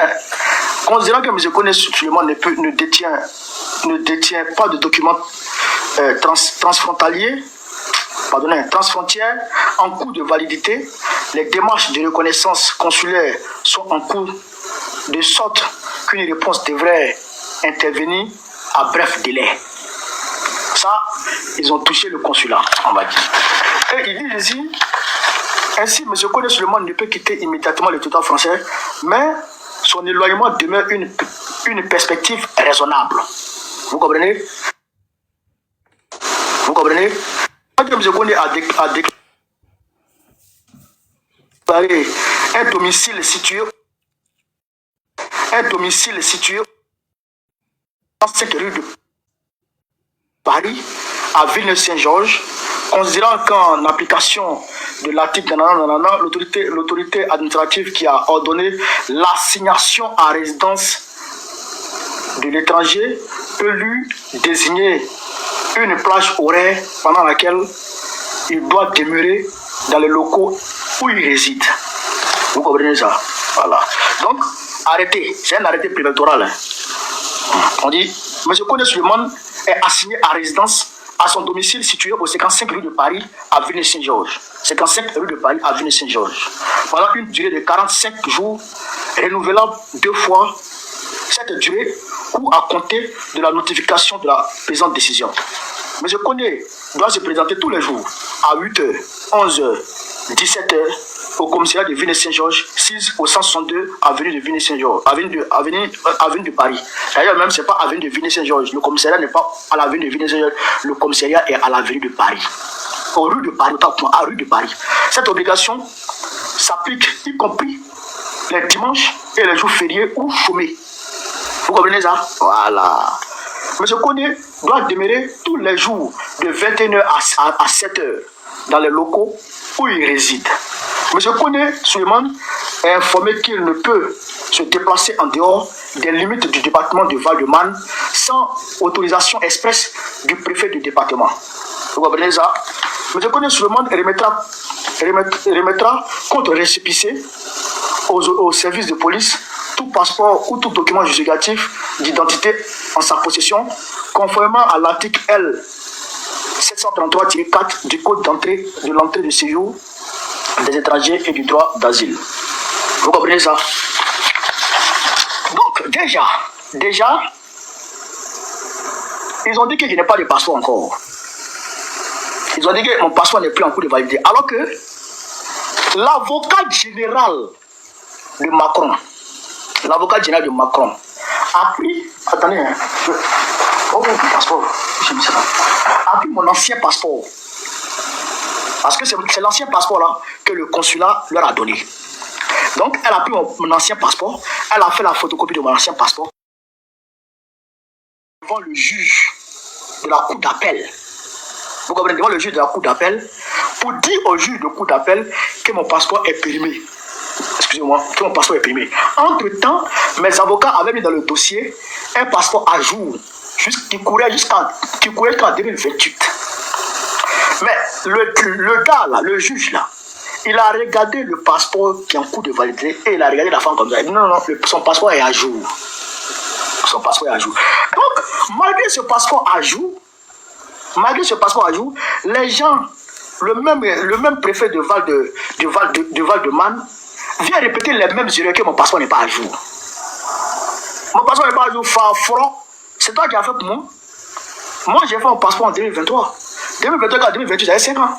considérant que M. Kone Suleiman ne détient pas de documents transfrontaliers, transfrontières en cours de validité, les démarches de reconnaissance consulaire sont en cours, de sorte qu'une réponse devrait intervenir à bref délai. Ça, ils ont touché le consulat, on va dire. Et il dit ici, ainsi, M. Kone Suleiman ne peut quitter immédiatement le territoire français, mais son éloignement demeure une perspective raisonnable. Vous comprenez? Vous comprenez? Quand M. Kone a déclaré un domicile situé dans cette rue de Paris, à Villeneuve-Saint-Georges, considérant qu'en application de l'article l'autorité administrative qui a ordonné l'assignation à résidence de l'étranger peut lui désigner une plage horaire pendant laquelle il doit demeurer dans les locaux où il réside. Vous comprenez ça? Voilà. Donc, arrêtez. C'est un arrêté préfectoral. Hein. On dit, M. Kone Suleiman est assigné à résidence à son domicile situé au 55 rue de Paris à Villeneuve-Saint-Georges. 55 rue de Paris à Villeneuve-Saint-Georges. Pendant une durée de 45 jours, renouvelable 2 fois. Cette durée court à compter de la notification de la présente décision. M. Kone doit se présenter tous les jours à 8h, 11h, 17h au commissariat de Villeneuve-Saint-Georges, 6 au 162 avenue de Villeneuve-Saint-Georges, avenue de Paris. D'ailleurs, même ce n'est pas avenue de Villeneuve-Saint-Georges. Le commissariat n'est pas à l'avenue de Villeneuve-Saint-Georges. Le commissariat est à l'avenue de Paris. Aux rues de Paris, à rue de Paris. Cette obligation s'applique y compris les dimanches et les jours fériés ou chômés. Vous comprenez ça? Voilà. M. Kone doit demeurer tous les jours de 21h à 7h dans les locaux où il réside. M. Kone Suleiman est informé qu'il ne peut se déplacer en dehors des limites du département de Val-de-Marne sans autorisation expresse du préfet du département. Vous comprenez ça? M. Kone Suleiman remettra contre récépissé au service de police tout passeport ou tout document justificatif d'identité en sa possession, conformément à l'article L 733-4 du Code de l'entrée de séjour des étrangers et du droit d'asile. Vous comprenez ça? Donc, déjà, ils ont dit que je n'ai pas de passeport encore. Ils ont dit que mon passeport n'est plus en cours de validité. Alors que l'avocat général de Macron, a pris, attendez, mon passeport, a pris mon ancien passeport. Parce que c'est l'ancien passeport là que le consulat leur a donné. Donc elle a pris mon ancien passeport, elle a fait la photocopie de mon ancien passeport devant le juge de la cour d'appel. Vous comprenez, devant le juge de la cour d'appel, pour dire au juge de cour d'appel que mon passeport est périmé. Excusez-moi, que mon passeport est périmé. Entre-temps, mes avocats avaient mis dans le dossier un passeport à jour qui courait jusqu'en 2028. Mais le gars là, le juge là, il a regardé le passeport qui est en cours de validité et il a regardé la femme comme ça. Il dit non, son passeport est à jour. Son passeport est à jour. Donc, malgré ce passeport à jour, les gens, le même préfet de Val-de-Marne vient répéter les mêmes erreurs que mon passeport n'est pas à jour. Mon passeport n'est pas à jour, c'est toi qui as fait pour moi. Moi, j'ai fait mon passeport en 2023. 2023 à 2028, j'avais 5 ans.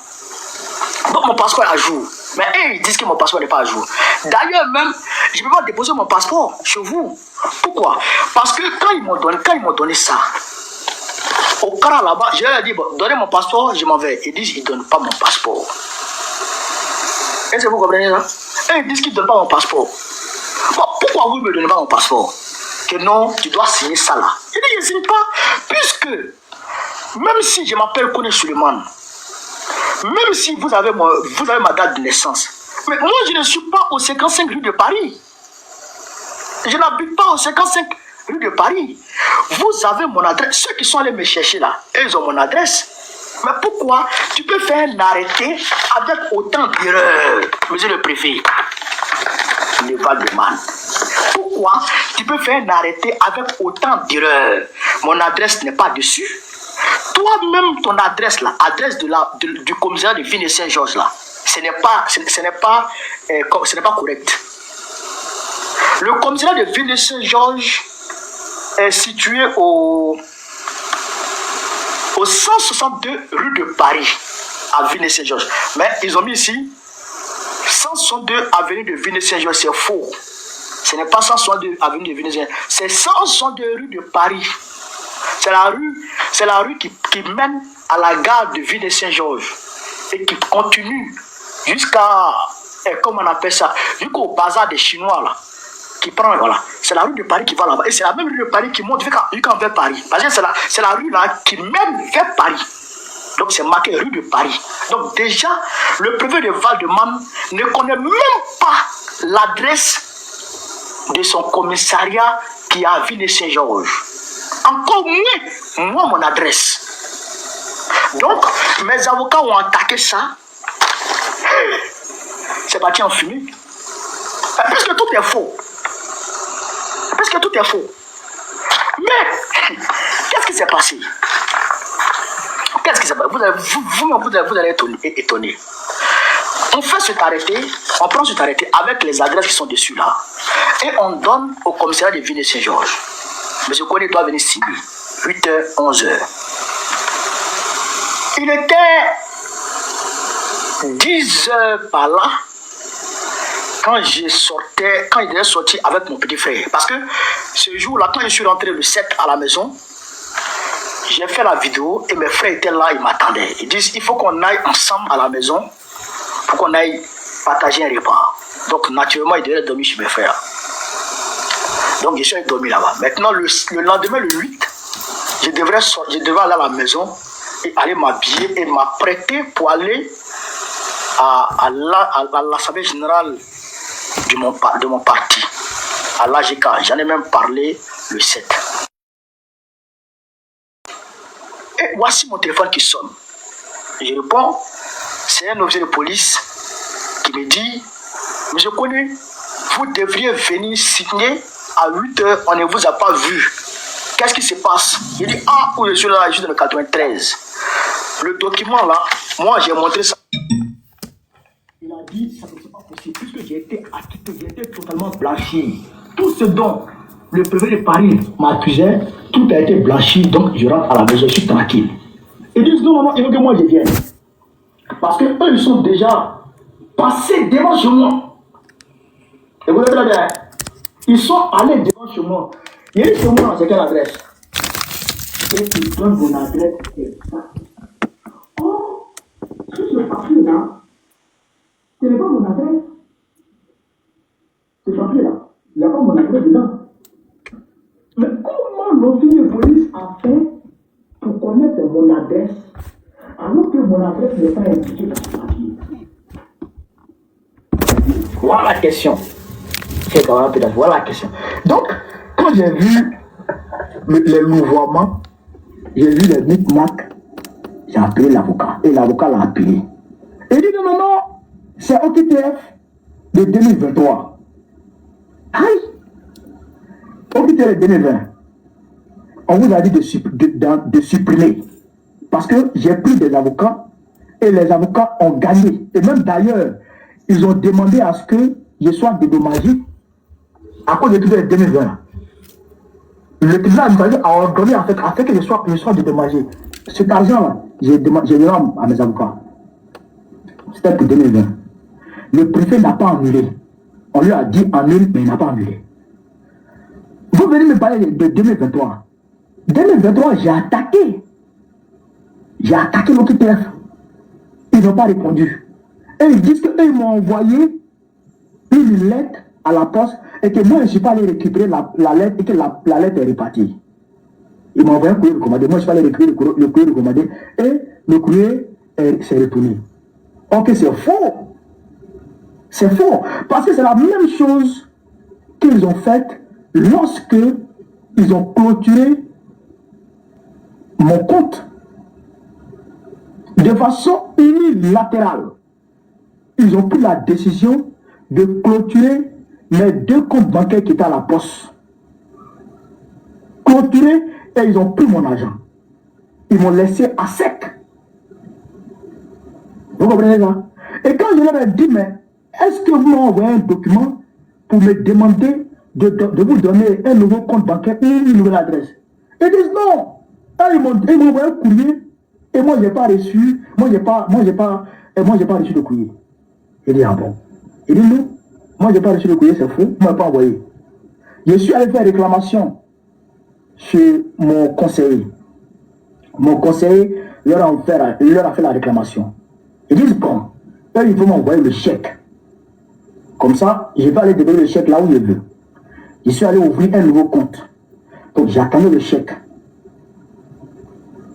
Donc, mon passeport est à jour. Mais ils disent que mon passeport n'est pas à jour. D'ailleurs, même, je ne peux pas déposer mon passeport chez vous. Pourquoi? Parce que quand ils m'ont donné ça, au Cara là-bas, je leur ai dit, bon, donnez mon passeport, je m'en vais. Ils disent, ils ne donnent pas mon passeport. Est-ce que vous comprenez ça? Et ils disent qu'ils ne donnent pas mon passeport. Bon, pourquoi vous ne me donnez pas mon passeport? Que non, tu dois signer ça là. Je dis, je ne signe pas. Puisque, même si je m'appelle Kone Suleiman, même si vous avez ma date de naissance, mais moi je ne suis pas au 55 rue de Paris. Je n'habite pas au 55 rue de Paris. Vous avez mon adresse. Ceux qui sont allés me chercher là, ils ont mon adresse. Mais pourquoi tu peux faire un arrêté avec autant d'erreurs, monsieur le préfet? Le Val-de-Man. Pourquoi tu peux faire un arrêté avec autant d'erreurs? Mon adresse n'est pas dessus. Toi-même, ton adresse là, adresse du commissariat de Ville de Saint-Georges là, ce n'est pas correct. Le commissariat de Ville de Saint-Georges est situé au 162 rue de Paris, à Ville de Saint-Georges. Mais ils ont mis ici 162 avenue de Ville de Saint-Georges, c'est faux. Ce n'est pas 162 avenue de Ville de Saint-Georges, c'est 162 rue de Paris. C'est la rue qui mène à la gare de Ville de Saint-Georges et qui continue jusqu'à, comment on appelle ça, jusqu'au bazar des Chinois là, qui prend, voilà. C'est la rue de Paris qui va là-bas. Et c'est la même rue de Paris qui monte vers Paris. Parce que c'est la rue là qui mène vers Paris. Donc c'est marqué rue de Paris. Donc déjà, le préfet de Val-de-Man ne connaît même pas l'adresse de son commissariat qui est à Ville de Saint-Georges. Encore moins, moi, mon adresse. Donc, mes avocats ont attaqué ça. C'est parti en fumée. Parce que tout est faux. Parce que tout est faux. Mais, qu'est-ce qui s'est passé? Qu'est-ce qui s'est passé? Vous allez être étonné. On fait cet arrêté, on prend cet arrêté avec les adresses qui sont dessus là. Et on donne au commissariat de Ville de Saint-Georges. Monsieur Koné doit venir signer. 8h, 11h. Il était 10h par là quand il est sorti avec mon petit frère. Parce que ce jour-là, quand je suis rentré le 7 à la maison, j'ai fait la vidéo et mes frères étaient là, ils m'attendaient. Ils disent il faut qu'on aille ensemble à la maison pour qu'on aille partager un repas. Donc naturellement, ils devaient dormir chez mes frères. Donc je suis dormi là-bas. Maintenant, le lendemain, le 8, je devrais aller à la maison et aller m'habiller et m'apprêter pour aller à l'Assemblée générale de mon parti, à l'AGK. J'en ai même parlé le 7. Et voici mon téléphone qui sonne. Je réponds, c'est un officier de police qui me dit, monsieur Koné, vous devriez venir signer à 8h, on ne vous a pas vu. Qu'est-ce qui se passe? Il dit, ah, où je suis là, je suis dans le 93. Le document là, moi j'ai montré ça. Il a dit, ça ne c'est pas possible, puisque j'ai été acquitté, j'ai été totalement blanchi. Tout ce dont le préfet de Paris m'accusait, tout a été blanchi, donc je rentre à la maison, je suis tranquille. Ils disent, non, il faut que moi je vienne. Parce qu'eux, ils sont déjà passés devant chez moi. Et vous avez bien. Ils sont allés devant chez moi. Il y a une chez moi, c'est quelle adresse? Et ils donnent mon adresse. Oh, ce papier-là, ce n'est pas mon adresse. Ce papier-là, il n'y a pas mon adresse dedans. Mais comment l'officier de police a fait pour connaître mon adresse alors que mon adresse n'est pas indiquée dans ce papier? Voilà la question. Voilà la question. Donc, quand j'ai vu les louvoiements, j'ai vu les micmacs, j'ai appelé l'avocat. Et l'avocat l'a appelé. Et il dit non, c'est OQTF de 2023. Aïe! OQTF de 2020. On vous a dit de supprimer. Parce que j'ai pris des avocats et les avocats ont gagné. Et même d'ailleurs, ils ont demandé à ce que je sois dédommagé à cause de tout de 2020. Le tribunal a ordonné à fait que je sois dédommagé. Cet argent-là, j'ai donné à mes avocats. C'était pour 2020. Le préfet n'a pas annulé. On lui a dit annule, mais il n'a pas annulé. Vous venez me parler de 2023. 2023, j'ai attaqué. J'ai attaqué l'OQTF. Ils n'ont pas répondu. Et ils disent qu'ils m'ont envoyé une lettre à la poste et que moi je ne suis pas allé récupérer la lettre et que la lettre est repartie. Ils m'ont envoyé un courrier recommandé. Moi je suis allé récupérer le courrier recommandé et le courrier s'est retourné. Ok, c'est faux. C'est faux. Parce que c'est la même chose qu'ils ont faite lorsque ils ont clôturé mon compte. de façon unilatérale, ils ont pris la décision de clôturer mes 2 comptes bancaires qui étaient à la poste. Clôturer, et ils ont pris mon argent. Ils m'ont laissé à sec. Vous comprenez ça? Et quand je leur ai dit, mais est-ce que vous m'envoyez un document pour me demander de vous donner un nouveau compte bancaire ou une nouvelle adresse? Ils disent non. Là, ils m'ont envoyé un courrier et moi, je n'ai pas reçu. Moi, j'ai pas reçu de courrier. Il dit, ah bon? Il dit, non. Moi, je n'ai pas reçu de courrier, c'est faux. Moi, je n'ai pas envoyé. Je suis allé faire réclamation chez mon conseiller. Mon conseiller leur a fait la réclamation. Ils disent, bon, eux, ils vont m'envoyer le chèque. Comme ça, je vais aller déposer le chèque là où je veux. Je suis allé ouvrir un nouveau compte. Donc, j'attendais le chèque.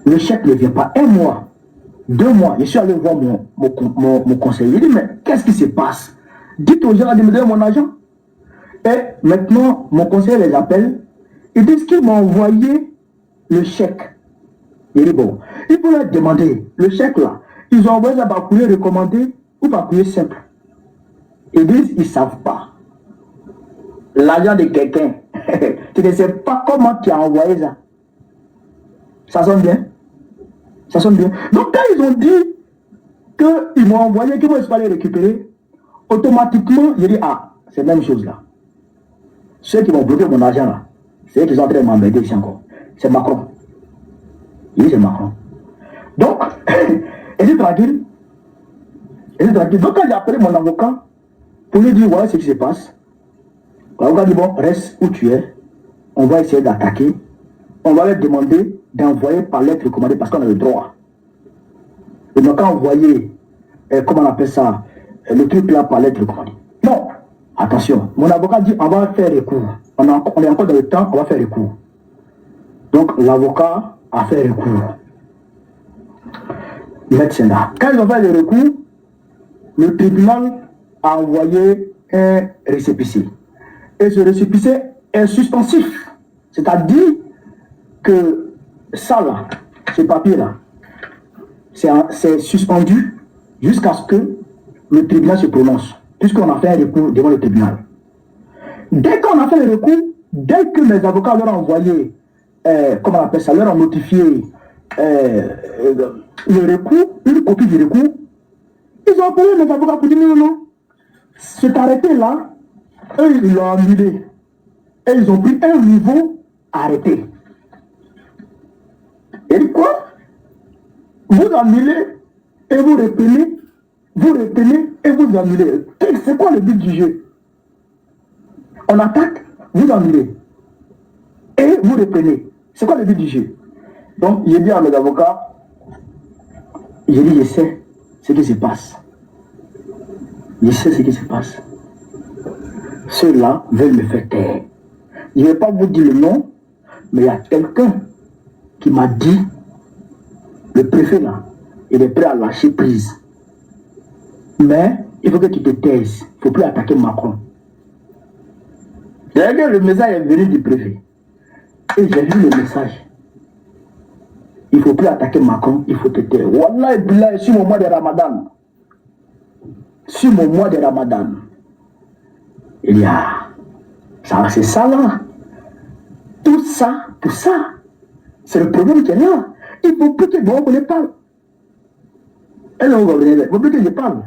Le chèque ne vient pas. 1 mois, 2 mois, je suis allé voir mon conseiller. Il dit, mais qu'est-ce qui se passe? Dites aux gens de me donner mon argent. Et maintenant, mon conseiller les appelle. Ils disent qu'ils m'ont envoyé le chèque. Il dit, bon, il faut leur demander, le chèque là, ils ont envoyé ça par courrier recommandé ou par courrier simple. Ils disent, ils ne savent pas. L'argent de quelqu'un, tu ne sais pas comment tu as envoyé ça. Ça sonne bien? Ça sonne bien. Donc quand ils ont dit qu'ils m'ont envoyé, qu'ils vont pas les récupérer, automatiquement, j'ai dit, ah, c'est la même chose là. Ceux qui vont bloquer mon argent là, c'est eux qui sont en train de m'embêter ici encore. C'est Macron. Oui, c'est Macron. Donc, elle est tranquille. Elle est tranquille. Donc, quand j'ai appelé mon avocat pour lui dire voilà ce qui se passe, l'avocat dit bon, reste où tu es. On va essayer d'attaquer. On va leur demander d'envoyer par lettre recommandée parce qu'on a le droit. Et donc, envoyer, comment on appelle ça, le truc là par lettre recommandée. Non, attention. Mon avocat dit on va faire recours. On est encore dans le temps, on va faire recours. Donc, l'avocat a fait recours. Médecin là. Quand ils ont fait le recours, le tribunal a envoyé un récépissé. Et ce récépissé est suspensif. C'est-à-dire que ça là, ce papier là, c'est suspendu jusqu'à ce que le tribunal se prononce. Puisqu'on a fait un recours devant le tribunal. Dès qu'on a fait le recours, dès que mes avocats leur ont envoyé, comment on appelle ça, leur ont notifié le recours, une copie du recours, ils ont appelé mes avocats pour dire non, non, cet arrêté-là, eux, ils l'ont annulé. Et ils ont pris un nouveau arrêté. Et quoi? Vous annulez et vous retenez et vous annulez. C'est quoi le but du jeu? On attaque, vous annulez. Et vous reprenez. C'est quoi le but du jeu? Donc, j'ai dit à mes avocats, j'ai dit, je sais ce qui se passe. Je sais ce qui se passe. Ceux-là veulent me faire taire. Je ne vais pas vous dire le nom, mais il y a quelqu'un qui m'a dit, le préfet là, il est prêt à lâcher prise. Mais il faut que tu te taises. Il ne faut plus attaquer Macron. D'ailleurs, le message est venu du préfet. Et j'ai vu le message. Il ne faut plus attaquer Macron, il faut te taire. Wallah, billah, sur mon mois de Ramadan. Sur mon mois de Ramadan. Il y a. Ça, c'est ça là. Tout ça, c'est le problème qui est là. Il ne faut plus que bon, on ne parle. Et là, on va venir. Il ne faut plus que je parle.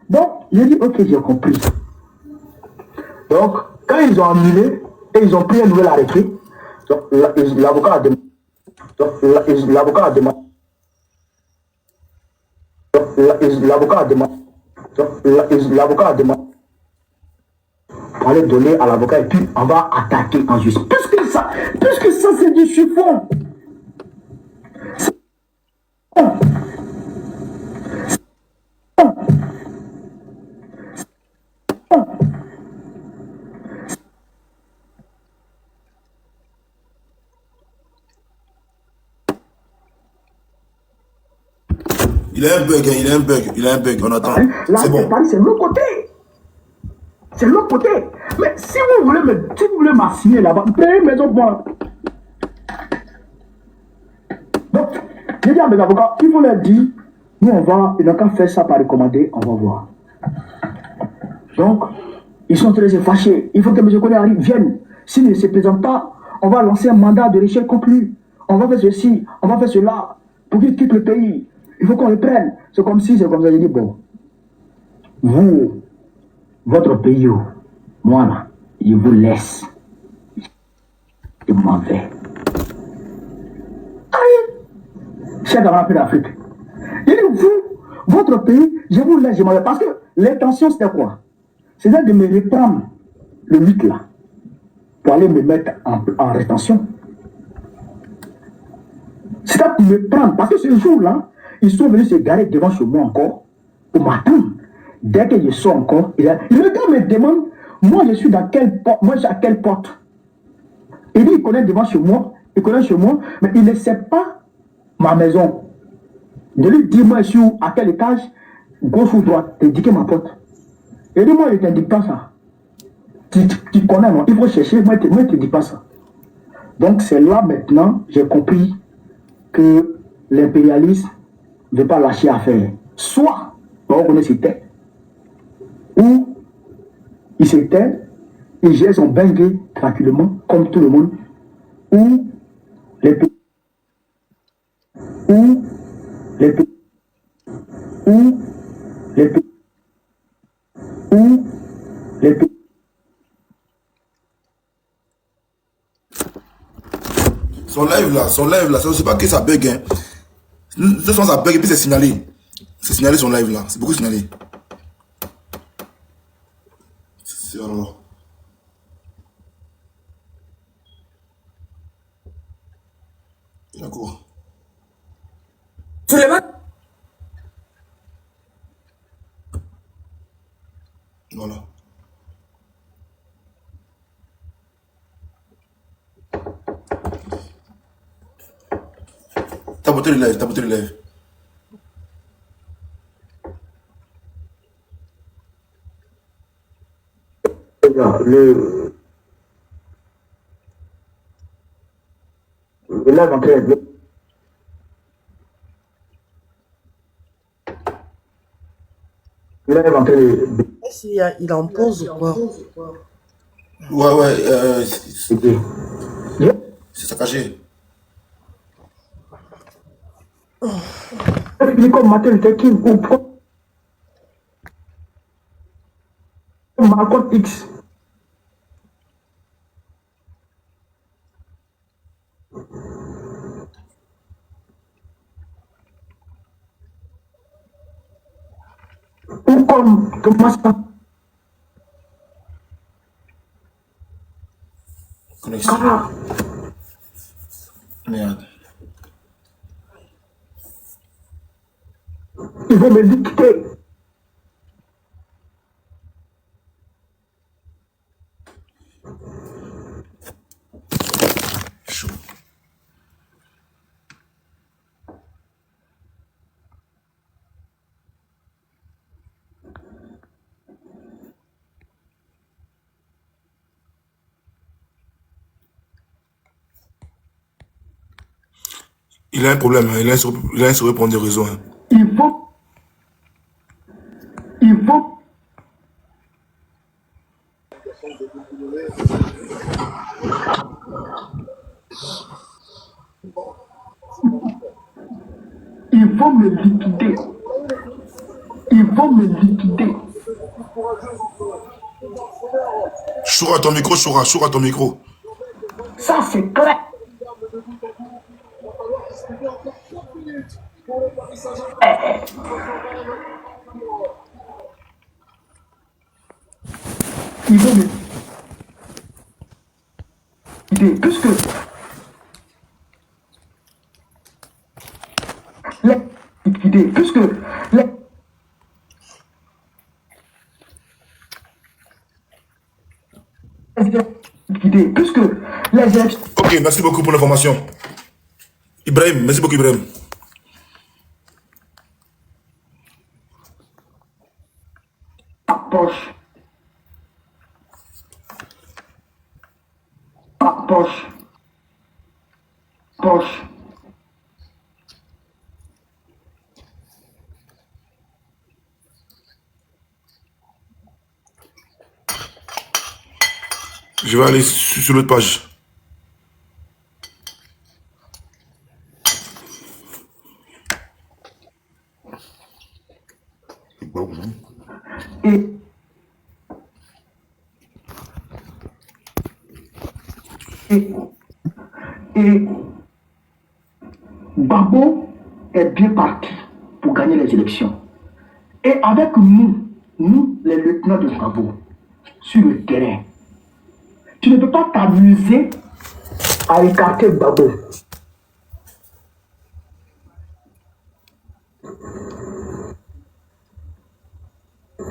Donc, j'ai dit, ok, j'ai compris. Donc, quand ils ont annulé et ils ont pris un nouvel arrêté, l'avocat a demandé. L'avocat a demandé. L'avocat a demandé. On va les donner à l'avocat et puis on va attaquer en justice. Puisque ça c'est du chiffon. Il a un bug, on attend. C'est bon. C'est l'autre côté. C'est l'autre côté. Mais si vous voulez m'assigner là-bas, payez mes autres points. Donc, j'ai dit à mes avocats, il faut leur dire Nous, il n'a qu'à faire ça par recommander, on va voir. Donc, ils sont très fâchés. Il faut que M. Koné vienne. S'il ne se présente pas, on va lancer un mandat de recherche contre lui. On va faire ceci, on va faire cela, pour qu'il quitte le pays. Il faut qu'on le prenne. C'est comme ça. Je dis, bon, vous, votre pays, moi, là, je vous laisse. Je m'en vais. Chef d'Afrique d'Afrique. Il dit, vous, votre pays, je vous laisse, je m'en vais. Parce que l'intention, c'était quoi? C'était de me reprendre le 8 là, pour aller me mettre en rétention. C'était pour me prendre, parce que ce jour-là, ils sont venus se garer devant chez moi encore, pour m'attendre. Dès que je sors encore, le gars me demande, moi je suis dans quelle porte, moi je suis à quelle porte. Il dit, il connaît devant chez moi, il connaît chez moi, mais il ne sait pas ma maison. Je lui dis, moi je suis à quel étage, gauche ou droite, indiquer ma porte. Il dit, moi je ne t'indique pas ça. Tu connais, non? Il faut chercher, moi je ne te dis pas ça. Donc c'est là maintenant, j'ai compris que l'impérialisme ne veut pas lâcher affaire. Soit, on reconnaît ses têtes, ou il s'éteint, il gère son bengue tranquillement, comme tout le monde, ou les pays, ou les pays, ou les pays, ou les pays. Son live là, je ne sais pas que ça bug. Hein. De toute façon, ça bug et puis c'est signalé. C'est signalé son live là, c'est beaucoup signalé. C'est alors. D'accord. Suleiman. Voilà. T'as botté le live, t'as botté le live. Le live en train de... Le live en train de... Est-ce qu'il en pose ou quoi? Ouais, c'est saccagé. Comme matin, qui comprend ma code X. Ou comme ça. Connexion. Merde. Ils vont me dicter. Chaud. Il a un problème, hein. Il a un souhait pour des raisons. Hein. Il faut me liquider. Ils vont me liquider. Choura ton micro, Choura ton micro. Ça, c'est clair. Ils vont me liquider. Puisque les liquider. Puisque les liquider. Puisque les élections. Ok, merci beaucoup pour l'information. Ibrahim, merci beaucoup Ibrahim. Poche. Poche. Poche. Je vais aller sur l'autre page. Et Babo est bien parti pour gagner les élections. Et avec nous les lieutenants de Babo, sur le terrain, tu ne peux pas t'amuser à écarter Babo.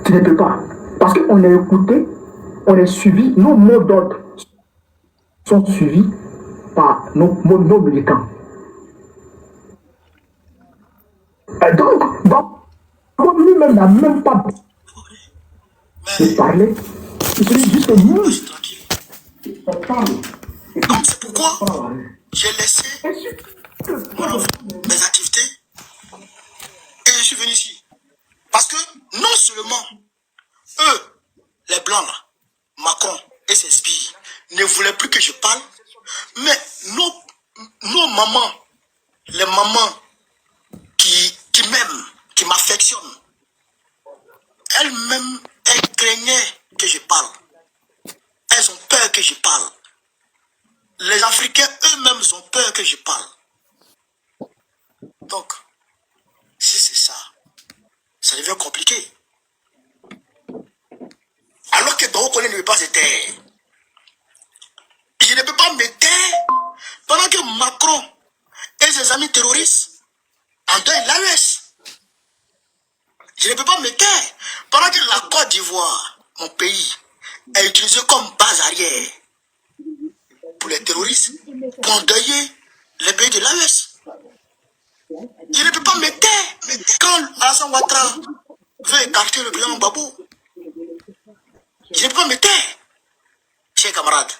Tu ne peux pas. Parce qu'on est écouté, on est suivi, nos mots d'ordre sont suivis par nos militants. Et donc, Babo lui-même n'a même pas de parler. Il se dit juste que nous, on parle. Donc c'est pourquoi j'ai laissé mes activités et je suis venu ici. Parce que non seulement eux, les blancs là, Macron et ses sbires, ne voulaient plus que je parle, mais nos mamans, les mamans qui m'aiment, qui m'affectionnent, elles-mêmes, elles craignaient que je parle. Elles ont peur que je parle. Les Africains eux-mêmes ont peur que je parle. Donc, si c'est ça, ça devient compliqué. Alors que Doro ne veut pas se taire. Je ne peux pas me taire pendant que Macron et ses amis terroristes endeuillent l'AES. Je ne peux pas me taire pendant que la Côte d'Ivoire, mon pays, est utilisée comme base arrière pour les terroristes, pour endeuiller les pays de l'AES. Je ne peux pas me taire quand Alassane Ouattara veut écarter le président Babo. Je ne peux pas me taire, chers camarades.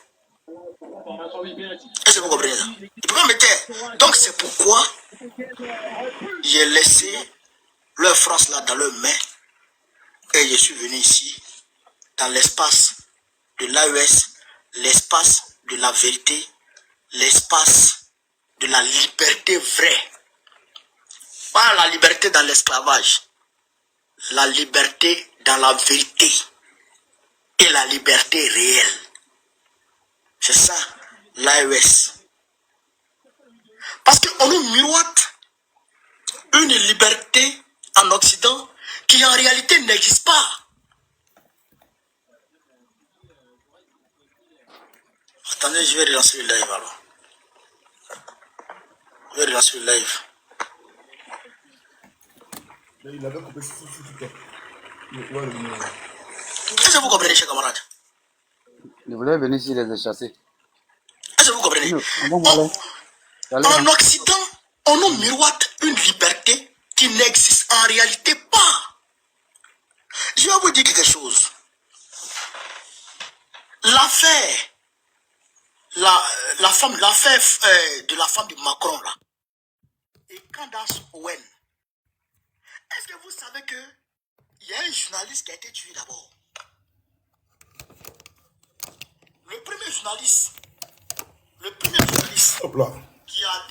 Est-ce que vous comprenez ça? Je ne peux pas me taire. Donc c'est pourquoi j'ai laissé leur France là dans leurs mains et je suis venu ici dans l'espace de l'AES, l'espace de la vérité, l'espace de la liberté vraie. Pas la liberté dans l'esclavage, la liberté dans la vérité et la liberté réelle. C'est ça, l'AES. Parce qu'on nous miroite une liberté en Occident qui en réalité n'existe pas. Attendez, je vais relancer le live alors. Je vais relancer le live. Il avait coupé sur TikTok. Est-ce que vous comprenez, chers camarades? Il voulait venir ici les chasser. Est-ce que vous comprenez? En Occident, on nous miroite une liberté qui n'existe en réalité pas. Je vais vous dire quelque chose. L'affaire de la femme de Macron là, et Candace Owen, est-ce que vous savez que il y a un journaliste qui a été tué d'abord? Le premier journaliste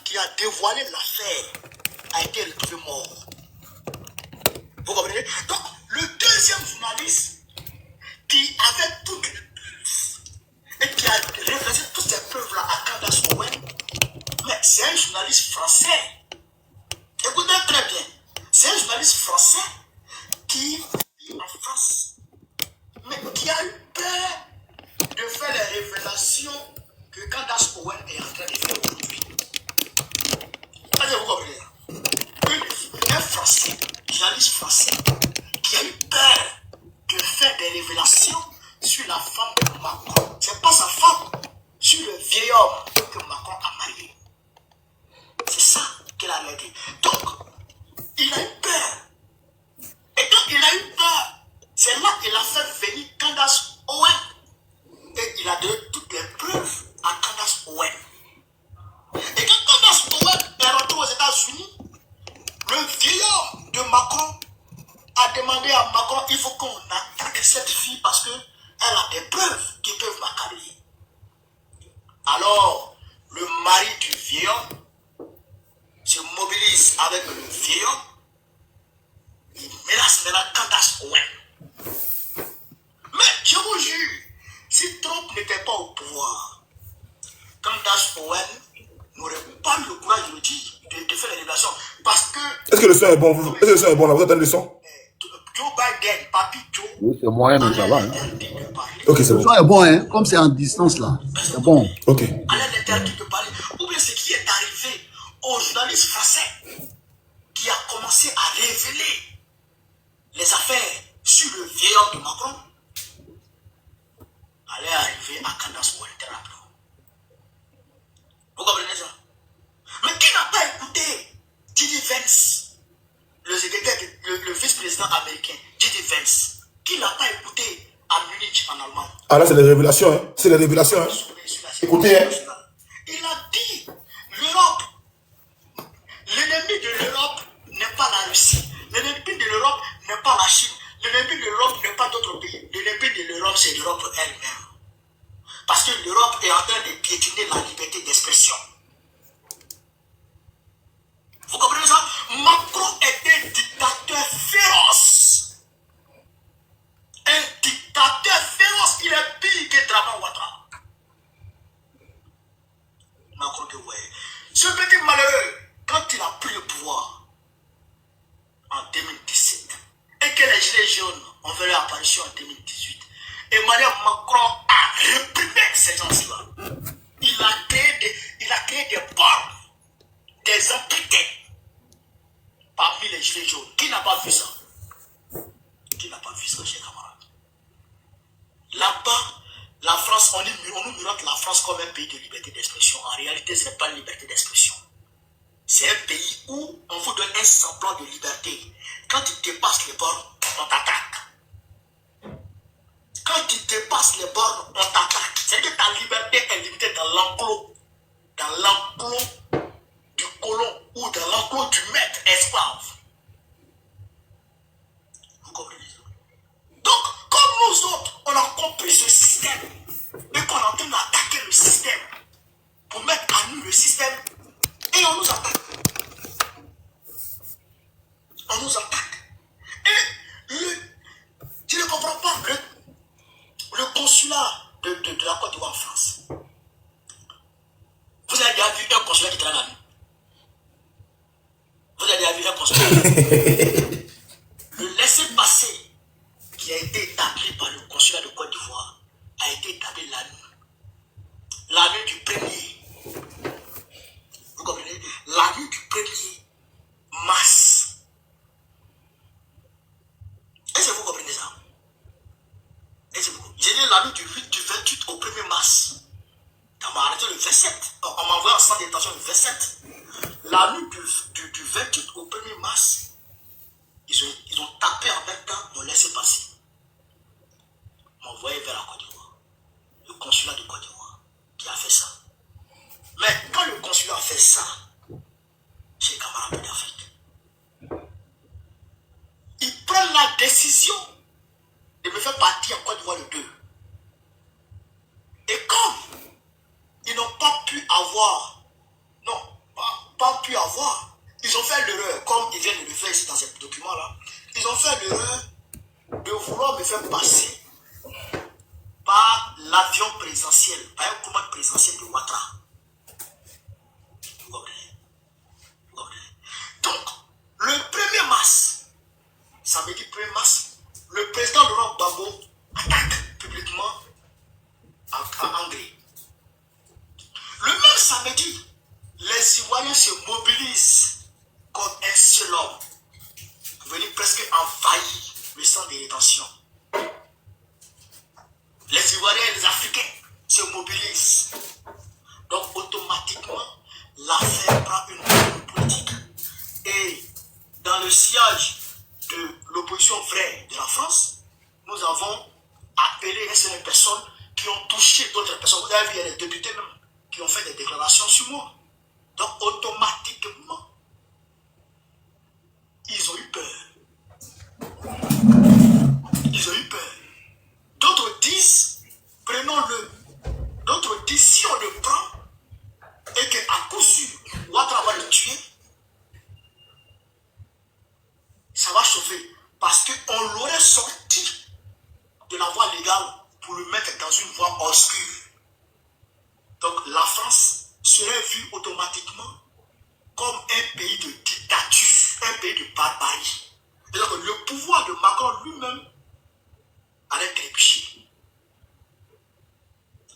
qui a dévoilé l'affaire a été retrouvé mort. Vous comprenez? Donc, le deuxième journaliste qui avait toutes les preuves et qui a révélé toutes ces preuves-là à Candace Owen, mais c'est un journaliste français. Écoutez très bien. C'est un journaliste français qui vit en France, mais qui a eu peur de faire les révélations que Candace Owen est en train de faire aujourd'hui. Est-ce que vous comprenez? Un français, journaliste français, qui a eu peur de faire des révélations sur la femme de Macron. C'est pas sa femme, sur le vieil homme que Macron a marié. C'est ça qu'il a dit. Donc, il a eu peur. Et quand il a eu peur, c'est là qu'il a fait venir Candace Owen. Et il a donné toutes les preuves à Candace Owen. Et quand Candace Owen est rentré aux États-Unis, le vieil homme de Macron a demandé à Macron, il faut qu'on attaque cette fille parce qu'elle a des preuves qui peuvent m'accabler. Alors, le mari du vieillard se mobilise avec le vieillard. Il menace maintenant Candace Owen. Mais je vous jure, si Trump n'était pas au pouvoir, Candace Owen n'aurait pas eu le courage de dire, de faire les révélations. Parce que... Est-ce que le son est bon? Est-ce que le son est bon là? Vous entendez le son? Joe Biden, Papi Joe... Oui, c'est moyen, mais ça va. Hein. Ok, c'est bon. Le son est bon, hein. Comme c'est en distance là. C'est bon. Ok. Allez l'interdit de parler. Ou bien ce qui est arrivé au journaliste français qui a commencé à révéler les affaires sur le vieillard de Macron allait arriver à Candace Owen très rapidement. Vous comprenez ça? Mais qui n'a pas écouté J.D. Vance, le vice-président américain, J.D. Vance, qui n'a pas écouté à Munich en Allemagne? Ah là, c'est les révélations, hein. C'est les révélations, hein. Écoutez, hein. Il a dit, l'Europe, l'ennemi de l'Europe n'est pas la Russie, l'ennemi de l'Europe n'est pas la Chine, l'ennemi de l'Europe n'est pas d'autres pays, l'ennemi de l'Europe c'est l'Europe elle-même. Parce que l'Europe est en train de piétiner la liberté d'expression. Vous comprenez ça? Macron est un dictateur féroce. Un dictateur féroce. Il est pire que Draman Ouattara. Macron que vous voyez. Ce petit malheureux, quand il a pris le pouvoir en 2017 et que les Gilets jaunes ont fait leur apparition en 2018, Emmanuel Macron a réprimé ces gens-là. Il a créé des bornes, des amputés parmi les Gilets jaunes. Qui n'a pas vu ça? Qui n'a pas vu ça, chers camarades? Là-bas, la France, on nous miroite la France comme un pays de liberté d'expression. En réalité, ce n'est pas une liberté d'expression. C'est un pays où on vous donne un semblant de liberté. Quand tu dépasses les bornes, on t'attaque. Quand tu dépasses les bornes, on t'attaque. C'est-à-dire que ta liberté est limitée dans l'enclos. Dans l'enclos du colon ou dans l'enclos du maître esclave. Vous comprenez ça? Donc, comme nous autres, on a compris ce système et qu'on est en train d'attaquer le système pour mettre à nous le système et on nous attaque. On nous attaque. Et je ne comprends pas le consulat de la Côte d'Ivoire en France. Vous avez déjà vu un consulat qui traîne la nuit? Vous avez déjà vu un consulat? Le laissez-passer qui a été établi par le consulat de Côte d'Ivoire a été établi la nuit. La nuit du 1er. Vous comprenez? La nuit du 1er mars. Est-ce que vous comprenez ça? J'ai dit la nuit du 28 au 1er mars. On m'a arrêté le 27. On m'a envoyé en centre de détention le 27. La nuit du 28 au 1er mars, ils ont tapé en même temps, ils ont laissé passer. Ils m'ont envoyé vers la Côte d'Ivoire. Le consulat de Côte d'Ivoire qui a fait ça. Mais quand le consulat a fait ça, chez les camarades d'Afrique, ils prennent la décision de me faire partir en Côte d'Ivoire le 2. Et comme ils n'ont pas pu avoir, pas pu avoir, ils ont fait l'erreur, comme ils viennent de le faire ici dans ces documents-là, ils ont fait l'erreur de vouloir me faire passer par l'avion présidentiel, par un commande présidentiel de Ouattara. Vous comprenez? Vous comprenez? Donc, le 1er mars, samedi 1er mars, le président Laurent Gbagbo attaque publiquement en Hongrie. Le même samedi, les Ivoiriens se mobilisent comme un seul homme pour venir presque envahir le centre de détention. Les Ivoiriens et les Africains se mobilisent. Donc automatiquement, l'affaire prend une tournure politique. Et dans le sillage de l'opposition vraie de la France, nous avons appelé certaines personnes qui ont touché d'autres personnes. Vous avez vu, il y a des députés même qui ont fait des déclarations sur moi. Donc automatiquement, ils ont eu peur. Ils ont eu peur. D'autres disent, prenons-le. D'autres disent, si on le prend, voie obscure. Donc la France serait vue automatiquement comme un pays de dictature, un pays de barbarie. Donc le pouvoir de Macron lui-même allait trébucher.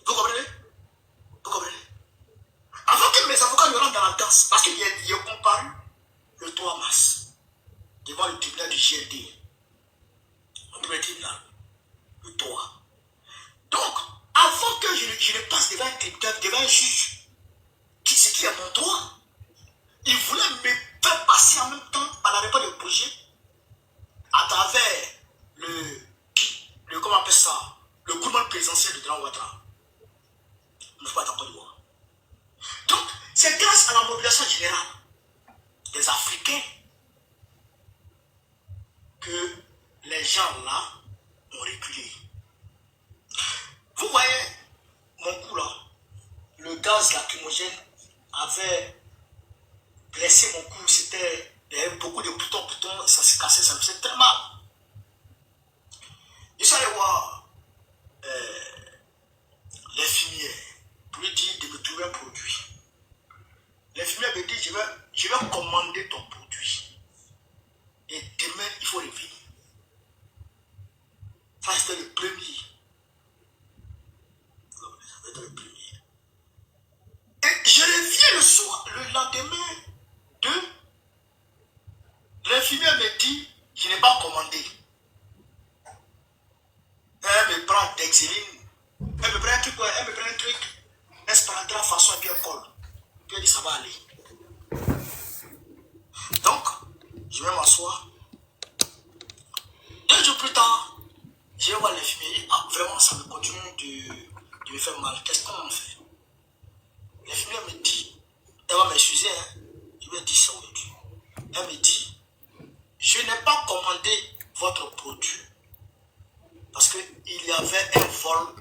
Vous comprenez? Vous comprenez? Avant que mes avocats ne rentrent dans la danse, parce qu'il y a comparu le 3 mars devant le tribunal du GLD. On devait dire là, le 3. Donc, avant que je ne passe devant un tribunal, devant un juge, ce qui est mon droit, il voulait me faire passer en même temps par la réponse de projet à travers comment on appelle ça, le gouvernement présidentiel de Grand Ouattara. Je ne suis pas d'accord de voir. Donc, c'est grâce à la mobilisation générale des Africains que les gens là ont reculé. Vous voyez mon coup là, le gaz lacrymogène avait blessé mon cou, il y avait beaucoup de boutons, ça s'est cassé, ça me faisait très mal. Je suis allé voir l'infirmière pour lui dire de me trouver un produit. L'infirmière me dit, je vais commander ton produit. Et demain, il faut revenir. Ça, c'était le premier. C'était le premier. Et je reviens le soir, le lendemain de... L'infirmière me dit, je n'ai pas commandé. Elle me prend Dexéline. Elle me prend un truc. Elle se prend de la façon et puis elle colle. Puis elle dit, ça va aller. Donc, je vais m'asseoir. 2 jours plus tard, je vais voir l'infirmière. Ah, vraiment, ça me continue de me faire mal. Qu'est-ce qu'on fait? L'infirmière me dit, elle va m'excuser, hein. Je lui ai dit ça aujourd'hui. Elle me dit, je n'ai pas commandé votre produit parce qu'il y avait un vol